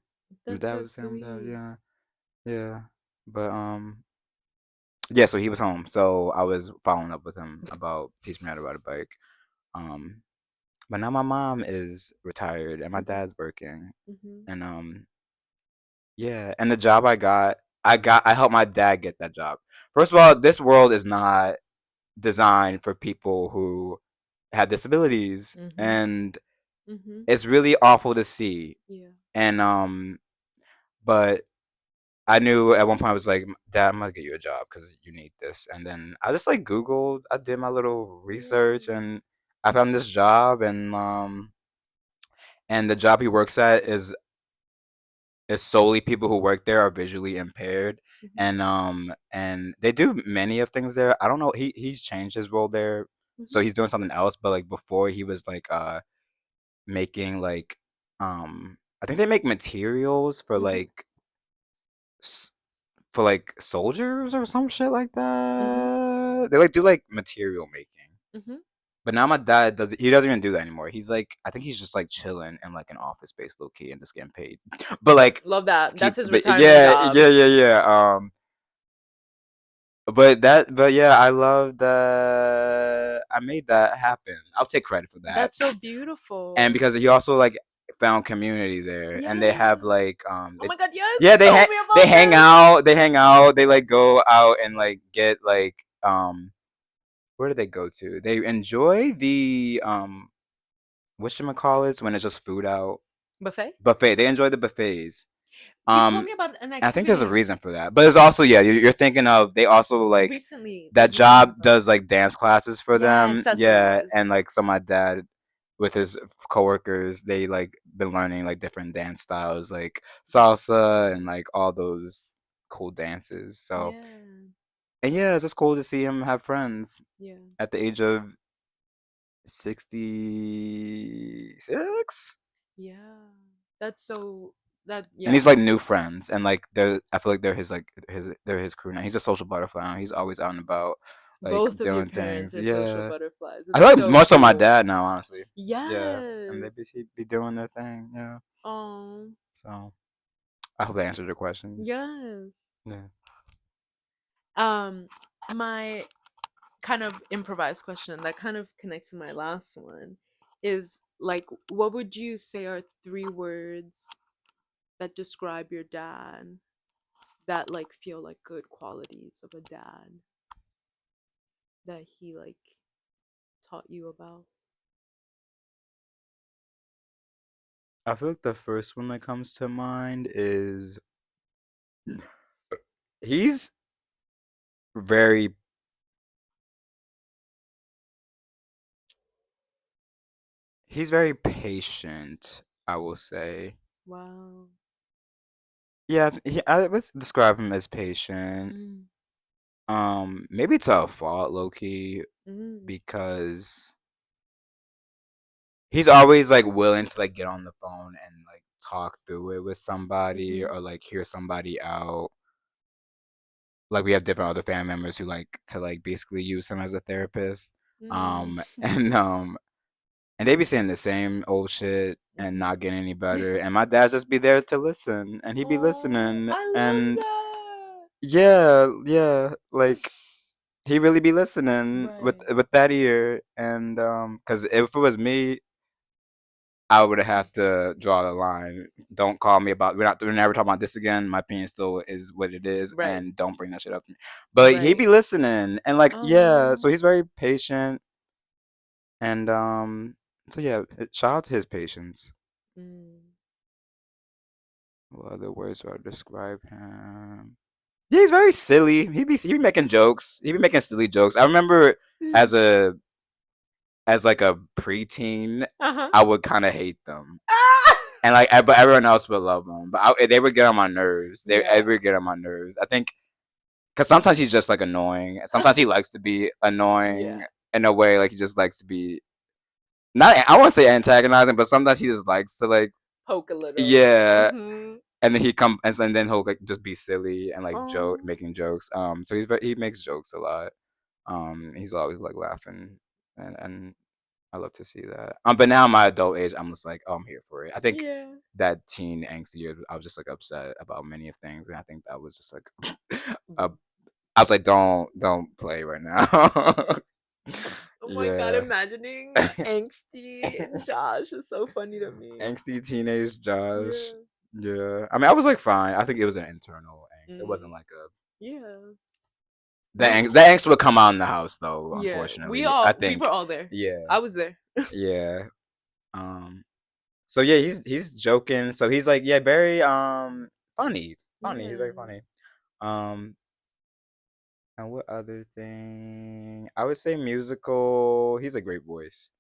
My That's dad so was a stay at home dad, sweet. yeah, yeah. But yeah, so he was home. So I was following up with him about teaching me how to ride a bike. Um But now my mom is retired and my Mhm. dad's working. Mhm. And yeah, and the job I helped my dad get that job. First of all, this world is not designed for people who have disabilities, Mhm. and Mhm. it's really awful to see. Yeah. And but I knew at one point I was like, "Dad, I'm gonna get you a job because you need this." And then I just like Googled, I did my little research, Yeah. and I found this job, and and the job he works at is solely people who work there are visually impaired, Mhm. and they do many of things there. I don't know. He's changed his role there, Mhm. so he's doing something else. But like before, he was like making like I think they make materials for Mhm. s- like soldiers or some shit like Mhm. that. They like do like material making. Mhm. But now my dad does he doesn't even do that anymore. He's like I think he's just like chilling in like an office space low key and just getting paid. But like Love that. That's keep his but retirement yeah, job. yeah, yeah, yeah. But yeah, I love that I made that happen. I'll take credit for that. That's so And beautiful. because he also like found community there and they have Yeah. like Oh my god, yes, yeah, you told me they about hang this. out, they like go out and like get like where do they go to? They enjoy the whatchamacallits when it's just food out. Buffet? Buffet. They enjoy the buffets. You told Um me about an I think there's a activity reason for that. But it's also yeah, you're thinking of they also like recently that that you told me job about. does like dance classes for Yes, them. that's what it Yeah, and was. like so my dad with his coworkers, they like been learning like different dance styles like salsa and like all those cool dances. So, Yeah. and yeah, it's just cool to see him have friends Yeah. at the age of 66. Yeah. That's so that And he's yeah. like new friends, and like they're I feel like they're his they're his crew now. He's a social butterfly now. He's always out and about, like Both of your doing parents things. are social Yeah, butterflies. I It's feel like so more so my cool. dad now, honestly. Yeah, and they Yes. be doing their thing. Yeah, Oh, so I hope I answered your question. yes. Yeah, Um, my kind of improvised question that kind of connects to my last one is like, what would you say are three words that describe your dad that like feel like good qualities of a dad that he like taught you about? I feel like the first one that comes to mind is he's very he's very patient. I will say. Wow. Yeah, I would describe him as patient. Mm. Maybe it's a fault, low key, Mm. because he's always like willing to like get on the phone and like talk through it with somebody Mm-hmm. or like hear somebody out. Like we have different other family members who like to like basically use him as a therapist. Mm. Um and um and they be saying the same old shit and Mm-hmm. not getting any better. And my dad just be there to listen and he be Oh, listening I love and that. yeah, yeah, like he really be listening Right. with that ear, and because if it was me, I would have to draw the line. Don't call me about we're never talking about this again. My opinion still is what it is, Right. and don't bring that shit up to me. But he Right. be listening, and like yeah, Oh. so he's very patient, and so yeah, shout out to his patience. Mm. What other words would I describe him? Yeah, he's very silly. He be making jokes. He be making silly jokes. I remember as a as like a preteen, Uh-huh. I would kind of hate them, Ah! and like but everyone else would love them. But they would get on my nerves. They Yeah. would get on my nerves. I think because sometimes he's just like annoying. Sometimes he likes to be Yeah. annoying in a way, like he just likes to be not. I won't say antagonizing, but sometimes he just likes to like Poke a little. yeah. Mm-hmm. And then he come and then he'll like just be silly and like joke Oh. making jokes. So he makes jokes a lot. He's always like laughing and I love to see that. But now my adult age, I'm just like, oh, I'm here for it. I think Yeah. that teen angsty year, I was just like upset about many of things, and I think that was just like, uh, I was like, don't play right now. Oh my god, Yeah, imagining angsty Josh is so funny to me. angsty teenage Josh. Yeah. Yeah, I mean, I was like fine. I think it was an internal angst. It wasn't Mm. like a Yeah. the We angst. The angst would come out in the house though. yeah, Unfortunately, I we were think. all there. Yeah, I was there. yeah. Um, So yeah, he's joking. So he's like, yeah, very funny. Funny. He's very Yeah. funny. Um and what other thing? I would say musical. He's a great voice.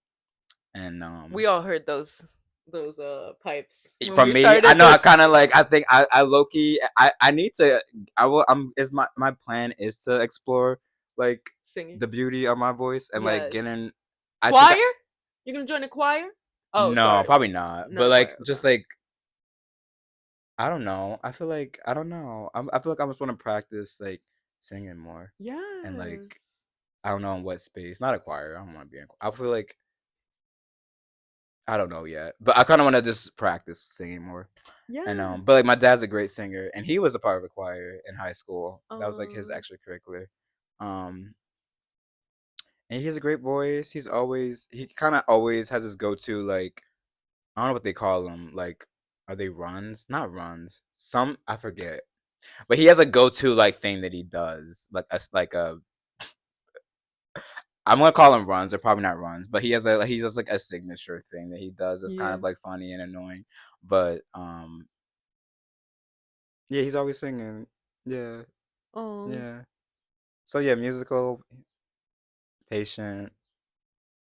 And We all heard those. those pipes when For we me, I started know I this. kind of like. I think I low key. I need to. I will. Is my plan is to explore like Singing. the beauty of my voice and like Yes. getting. I think Choir? You're gonna join a choir? Oh, no, sorry. probably not. Not But a like choir. Okay. just like I don't know. I feel like I don't know. I feel like I just want to practice like singing more and like Yes. I don't know in what space. Not a choir. I don't want to be in. I feel like I don't know yet, but I kind of want to just practice singing more. And Yeah. but like my dad's a great singer, and he was a part of a choir in high school. That was like his Um. extracurricular. Um, and he has a great voice. He kind of always has his go to like I don't know what they call them. Like are they runs? Not runs. Some I forget. But he has a go to like thing that he does like a I'm gonna call them runs. They're probably not runs, but he has like a signature thing that he does that's kind Yeah. of like funny and annoying. But yeah, he's always singing. Yeah, Oh, yeah. So yeah, musical, patient,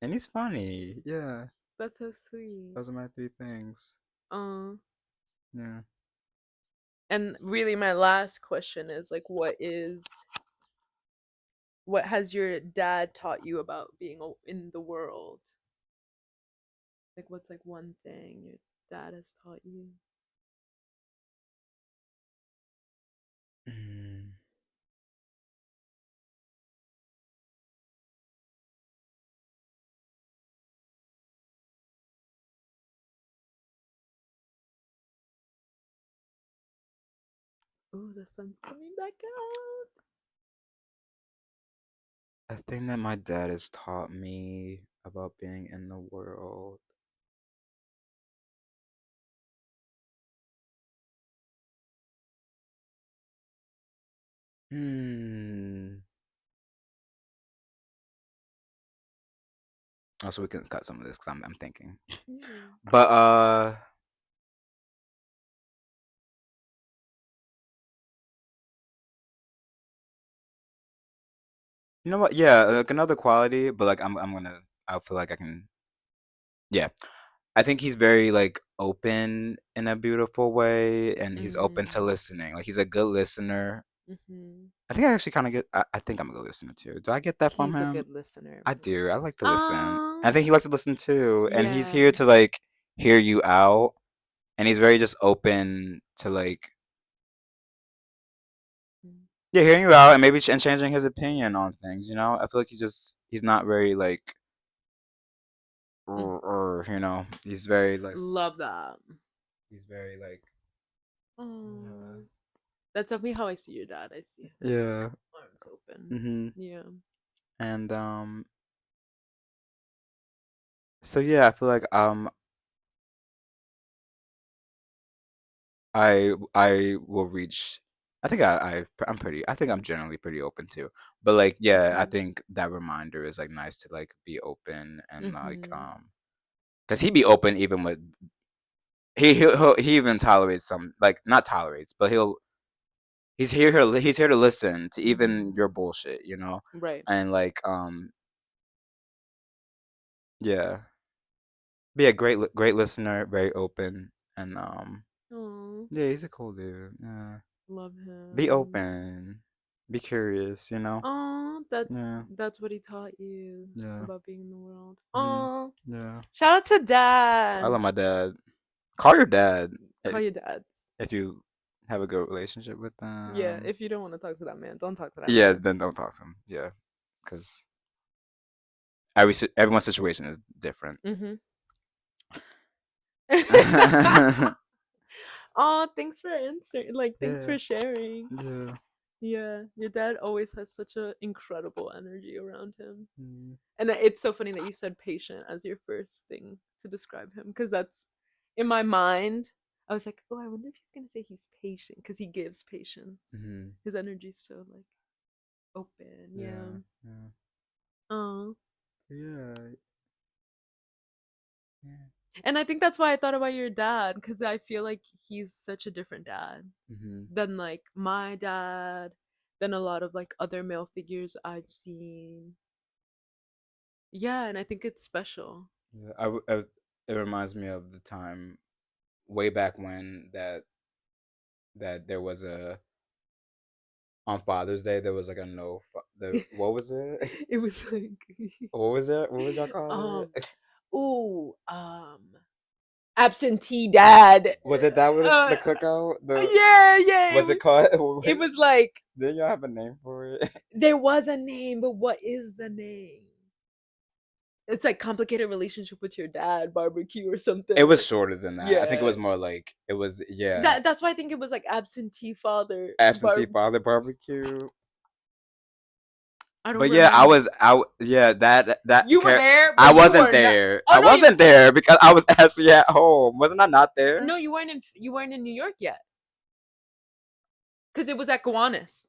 and he's funny. Yeah, that's so sweet. those are my three things. Um. Yeah. And really, my last question is like, what has your dad taught you about being in the world? Like, what's like one thing your dad has taught you? Mm. Oh, the sun's coming back out. A thing that my dad has taught me about being in the world. Hmm. Also, we can cut some of this because I'm thinking. Mm. But you know what? Yeah, like another quality, but like I'm gonna I feel like I can yeah. I think he's very like open in a beautiful way and he's open to Mm. listening. Like he's a good listener. Mhm. I think I actually kind of get I think I'm a good listener too. Do I get that from He's a him? good listener. I do. I like to listen. Ah, I think he likes to listen too and he's here yeah. to like hear you out and he's very just open to like Mm. yeah, hearing you out and maybe and changing his opinion on things, you know? I feel like he's not very like Mm. or you know, he's very like Love that. he's very like yeah. Oh, that's definitely how I see your dad. I see him like Yeah. arms open. Mhm. Yeah. And so yeah, I feel like I will reach I think I'm pretty I think I'm generally pretty open too. But like yeah, I Mhm. think that reminder is like nice to like be open and like Mhm. cuz he be open even with he even tolerates some like not tolerates, but he's here to listen to even Mhm. your bullshit, you know? Right. And like yeah, be a great listener, very open and Oh, yeah, he's a cool dude. Yeah. love Be him. open. Be curious, you know? Oh, Yeah. that's what he taught you Yeah. about being in the world. Mhm. Oh, Yeah. shout out to I dad. love my dad. Call your dad Call your dads. if you have a good relationship with Yeah, them. if you don't want to talk to that man, don't talk to that Yeah, man. then don't talk to him. Yeah, because everyone's situation is different. Mhm. Yeah. Oh, thanks for answering. Like, thanks Yeah. for sharing. Yeah, your dad always has such a incredible energy around him. Mm. And it's so funny that you said patient as your first thing to describe him because that's in my mind. I was like, oh, I wonder if he's gonna say he's patient because he gives patience. Mhm. His energy's so like open. Yeah. Yeah. Yeah. Oh. Yeah. Yeah. And I think that's why I thought about your dad because I feel like he's such a different dad Mhm. than like my dad, than a lot of like other male figures I've seen. Yeah, and I think it's special. Yeah. it reminds me of the time way back when that there was a on Father's Day there was like a what was it? It was like What was it? What would y'all call um it? ooh absentee dad. Was it that was Uh, the cookout? The yeah, was it called? it was like Didn't y'all have a name for it? there was a name, but what is the name? It's like complicated relationship with your dad barbecue or It something. was Like shorter than that. I think it yeah, was more like it was yeah that's why I think it was like absentee father absentee father barbecue. I don't But yeah, I remember. was out. Yeah, You were there, I but you wasn't were not. there. Oh I no, wasn't there because I was actually at home. Wasn't I not there? no, you weren't in New York yet because it was at Gowanus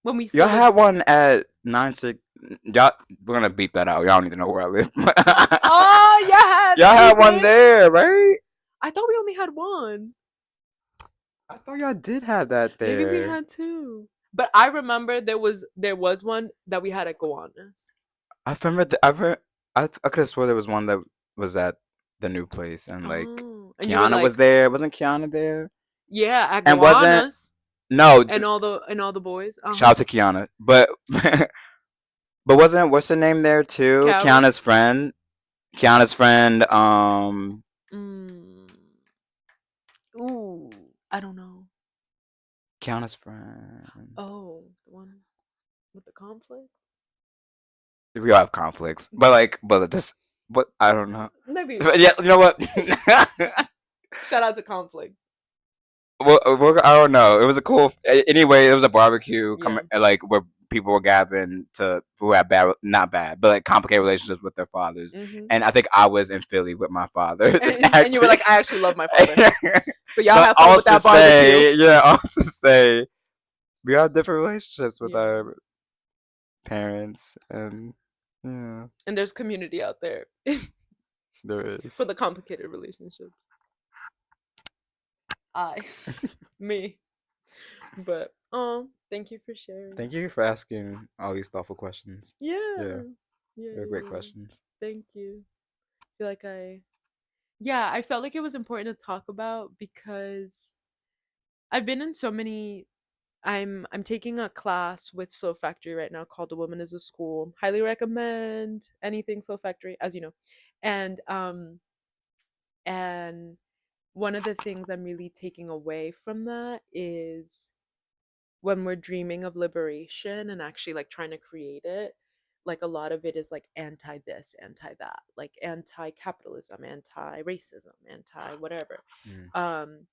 when we Y'all celebrated. had one at 96. Y'all, we're gonna beat that out. Y'all don't need to know where I live. Oh yeah, Y'all we had one did. there, right? I thought we only had one. I thought y'all did have that Maybe we there. had two. But I remember there was one that we had at Gowanus. I remember. I could have swore there was one that was at the new place, and like Oh, and you were Kiana was like, there. Wasn't Kiana there? yeah, at And wasn't Gowanus no. and all the boys. Uh Shout huh. out to Kiana, but but wasn't what's her name there too? Callie. Kiana's friend. Mm. Ooh, I don't know. Kiana's friend. Oh, the one with the conflict. We all have conflicts, but like, but just, but I don't know. Maybe. But yeah, you know what? Shout out to conflict. I don't know. It was a cool. Anyway, it was a barbecue, Yeah. like where people were gathering to who had bad, not bad, but like complicated relationships with their fathers. Mm-hmm. And I think I was in Philly with my father. And you were Actually, like, I actually love my father. So y'all so have fun with also that barbecue. say, yeah, also say we have different relationships with Yeah. our parents, and yeah, And there's community out there there for is. the complicated relationships. I, me. But thank you for sharing. Thank you for asking all these thoughtful questions. Yeah, Yeah. they're great Yeah. questions. Thank you. I feel like yeah, I felt like it was important to talk about because I've been in so many I'm taking a class with Slow Factory right now called The Woman is a School. Highly recommend anything Slow Factory, as you know. And and one of the things I'm really taking away from that is when we're dreaming of liberation and actually like trying to create it, like a lot of it is like anti this, anti that, like anti capitalism, anti racism, anti whatever. Mm, Um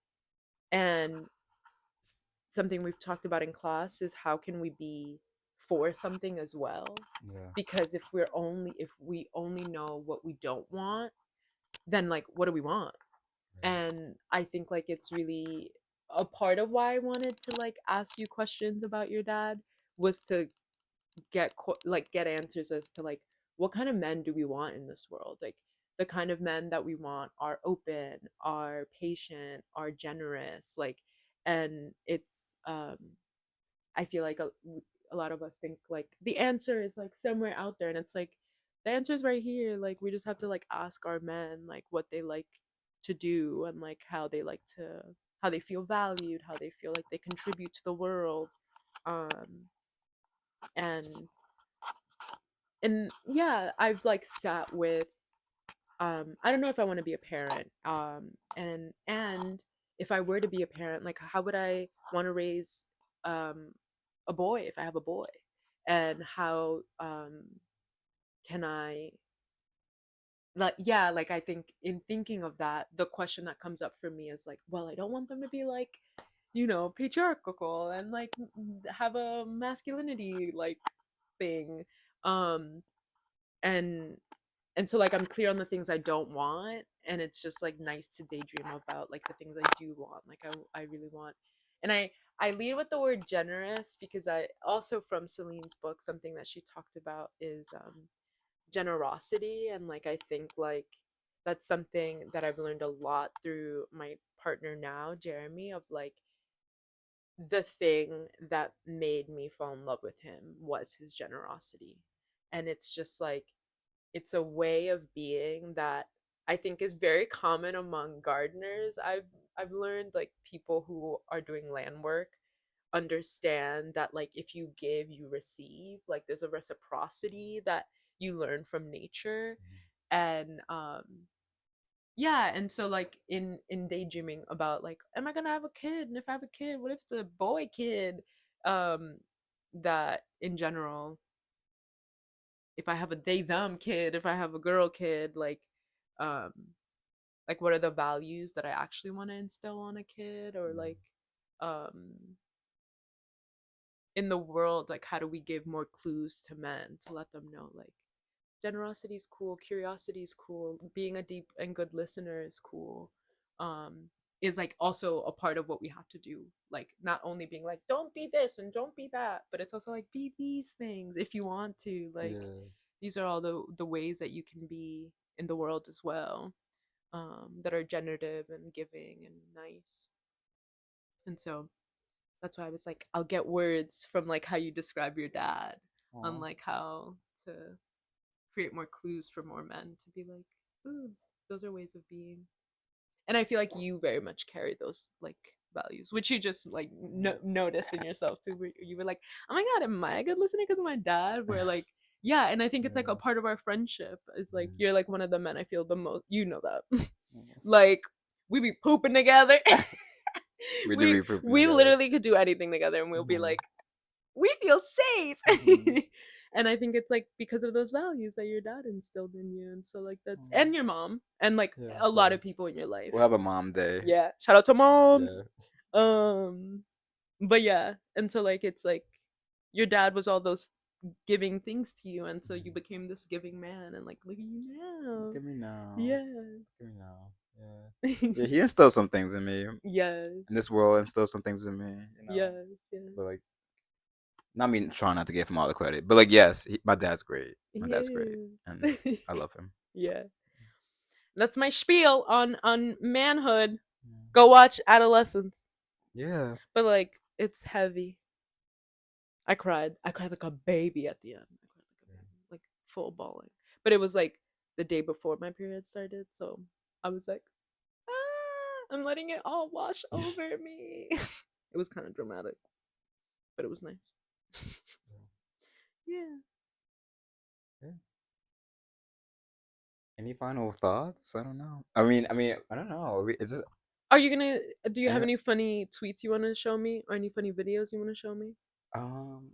and something we've talked about in class is how can we be for something as well, yeah. because if we only know what we don't want, then like what do we want? And I think like it's really a part of why I wanted to like ask you questions about your dad was to get answers as to like what kind of men do we want in this world, like the kind of men that we want are open, are patient, are generous, like. And it's I feel like a lot of us think like the answer is like somewhere out there, and it's like the answer is right here. Like we just have to like ask our men like what they like to do and like how they feel valued, how they feel like they contribute to the world. um and and yeah, I've like sat with I don't know if I want to be a parent, and if I were to be a parent, like how would I want to raise um a boy if I have a boy, and how can I, like, yeah, like I think in thinking of that, the question that comes up for me is like, well, I don't want them to be like, patriarchal and like have a masculinity like thing. um and and so like I'm clear on the things I don't want, and it's just like nice to daydream about like the things I do want, like I really want. And I lead with the word generous because I also, from Celine's book, something that she talked about is generosity. And like I think like that's something that I've learned a lot through my partner now, Jeremy, of like the thing that made me fall in love with him was his generosity. And it's just like it's a way of being that I think is very common among gardeners. I've learned like people who are doing land work understand that like if you give, you receive. Like there's a reciprocity that you learn from nature. And yeah, and so like in daydreaming about like am I gonna have a kid, and if I have a kid, what if it's a boy kid, um that in general, if I have a they them kid, if I have a girl kid, um like what are the values that I actually want to instill on a kid, or like um in the world, like how do we give more clues to men to let them know like generosity is cool, curiosity is cool, being a deep and good listener is cool, um is like also a part of what we have to do, like not only being like don't be this and don't be that, but it's also like be these things if you want to, like Yeah. these are all the ways that you can be in the world as well, that are generative and giving and nice. And so that's why I was like, I'll get words from like how you describe your dad on Aw. like how to create more clues for more men to be like, ooh, those are ways of being. And I feel like you very much carry those like values, which you just like noticed in yourself too. Where you were like, oh my god, am I a good listener because of my dad? Where like, yeah, and I think it's like a Yeah. part of our friendship is like Mhm. you're like one of the men I feel the most. You know that, Mhm. like we be pooping together. We do we be pooping we together. literally could do anything together, and we'll be Mhm. like, we feel safe. Mhm. And I think it's like because of those values that your dad instilled in you, and so like that's, Mhm. and your mom, and like Yeah, a of lot of course. people in your life. We'll have a mom day. Yeah, shout out to Yeah. moms. um but yeah, and so like it's like your dad was all those giving things to you, and so you Mhm. became this giving man, and like look at you Look now. at me now. Yeah. Look at me now. Yeah. Yeah, he instilled some things in me. And Yes. this world instilled some things in me, you know. Yes. Yes. But like, not me trying not to give him all the credit, but like, yes, my dad's great. My He dad's great, and is. I love him. Yeah. That's my spiel on manhood. Yeah. Go watch Adolescence. Yeah. But like it's heavy. I cried. I cried like a baby at the end. I cried like a baby, like full bawling. But it was like the day before my period started, so I was like, I'm letting it all wash over me. It was kind of dramatic, but it was nice. Yeah. Yeah. Any final thoughts? I don't know. I don't know. Is this? Are you gonna? Do you have any- any funny tweets you want to show me, or any funny videos you want to show me? Um.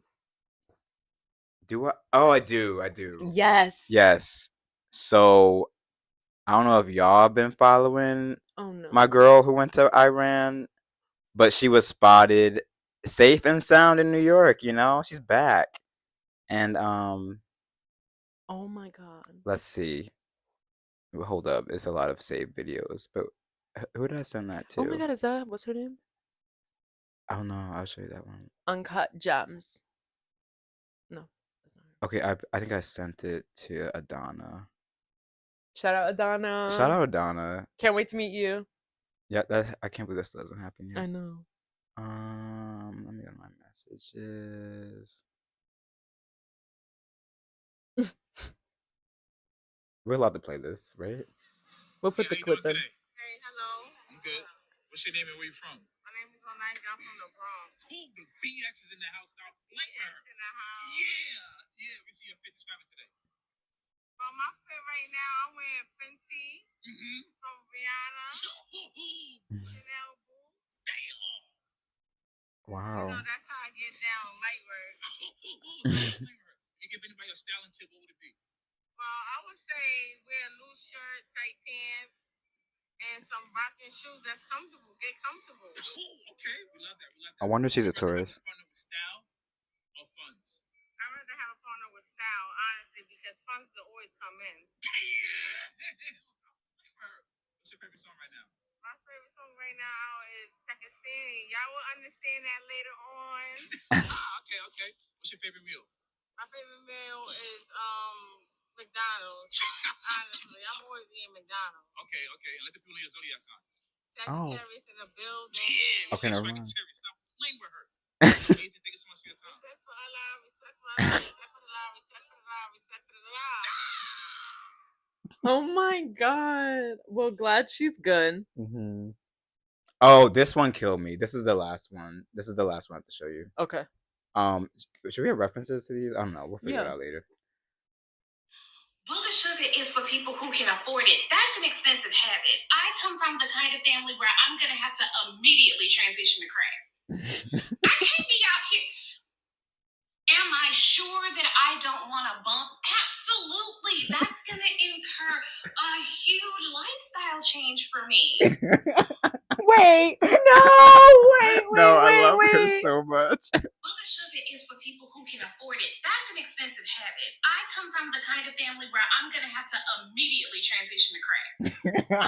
Do I? Oh, I do. I do. Yes. Yes. So I don't know if y'all been following Oh my no. girl who went to Iran, but she was spotted safe and sound in New York. You know, she's back. And Oh my god. let's see. Hold up, it's a lot of saved videos. But who did I send that Oh my to? god. Is that what's her name? I don't know. I'll show you that one. Uncut Gems. No, that's not her. Okay, I think I sent it to Adana. Shout out Shout Adana. out Adana. Can't wait to meet you. Yeah, that I can't believe this doesn't happen I yet. know. Let me go to my messages. We're allowed to play this, right? We'll put the clip in. Hey, hello. I'm good. What's your name and where you from? My name is Onijah. I'm from the Bronx. Cool. The BX is in the house. Stop playing her. BX in the house. Yeah. Yeah. We see your fit. Describe it today. Well, my fit right now, I'm wearing Fenty from Rihanna. Chanel boots. Damn. You know, Wow. that's how I get down light work. You give anybody a styling tip, what would it be? Well, I would say wear a loose shirt, tight pants, and some rocking shoes that's comfortable. Get comfortable. Cool. Okay. We love that. We love I that. wonder if she's a Would you rather have tourist. a partner with style or funds? I'd rather have a partner with style, honestly, because funds will always come in. What's your favorite song right now? My favorite song right now is Pakistani. Y'all will understand that later on. Okay, okay. What's your favorite meal? My favorite meal is McDonald's. Honestly, I'm always eating McDonald's. Okay, okay. And let the people know your zodiac sign. Oh. Sagittarius in the building. Yeah, we Okay, say never mind. Sagittarius. Stop playing with her. Amazing. Thank you so much for your time. Respect for Allah, respect for Allah, respect for Allah, respect for Allah, respect for Allah. Oh my god. Well, glad she's good. Mm-hmm. Oh, this one killed me. This is the last one. This is the last one I have to show you. Okay. Should we have references to these? I don't know. We'll figure it Yeah. out later. Bullet sugar is for people who can afford it. That's an expensive habit. I come from the kind of family where I'm going to have to immediately transition to crack. I can't be out here. Am I sure that I don't want to bump? Absolutely. That's going to incur a huge lifestyle change for me. Wait. No. Wait. No, I love her so much. Bullet sugar is for people who can afford it. That's an expensive habit. I come from the kind of family where I'm going to have to immediately transition to crack.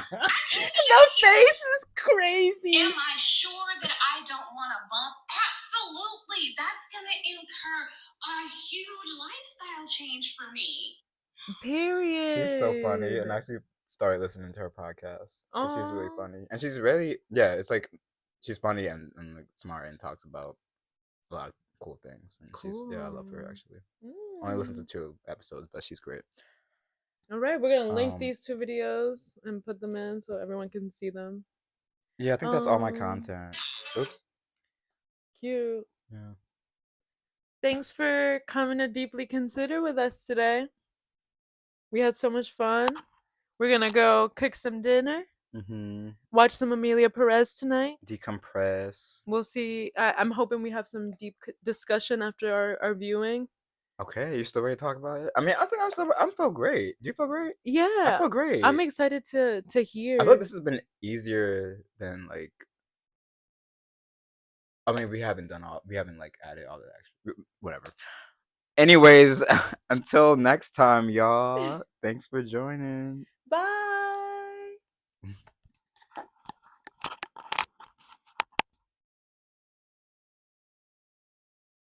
The face is crazy. Am I sure that I don't want to bump? Absolutely. That's going to incur a huge lifestyle change for me. Period. She's so funny, and I actually started listening to her podcast. She's really funny, and she's really it's like she's funny and like smart and talks about a lot of cool things. And Cool. I love her actually. I only listened to 2 episodes, but she's great. All right, we're gonna link these 2 videos and put them in so everyone can see them. Yeah, I think that's all my content. Oops. Cute. Yeah. Thanks for coming to Deeply Consider with us today. We had so much fun. We're gonna go cook some dinner. Mm-hmm. Watch some Amelia Perez tonight. Decompress. We'll see. I'm hoping we have some deep discussion after our viewing. Okay, you still ready to talk about it? I mean, I think I feel great. Do you feel great? Yeah, I feel great. I'm excited to hear. I feel like this has been easier than like. I mean, we haven't like added all the extra, whatever. Anyways, until next time, y'all. Thanks for joining. Bye.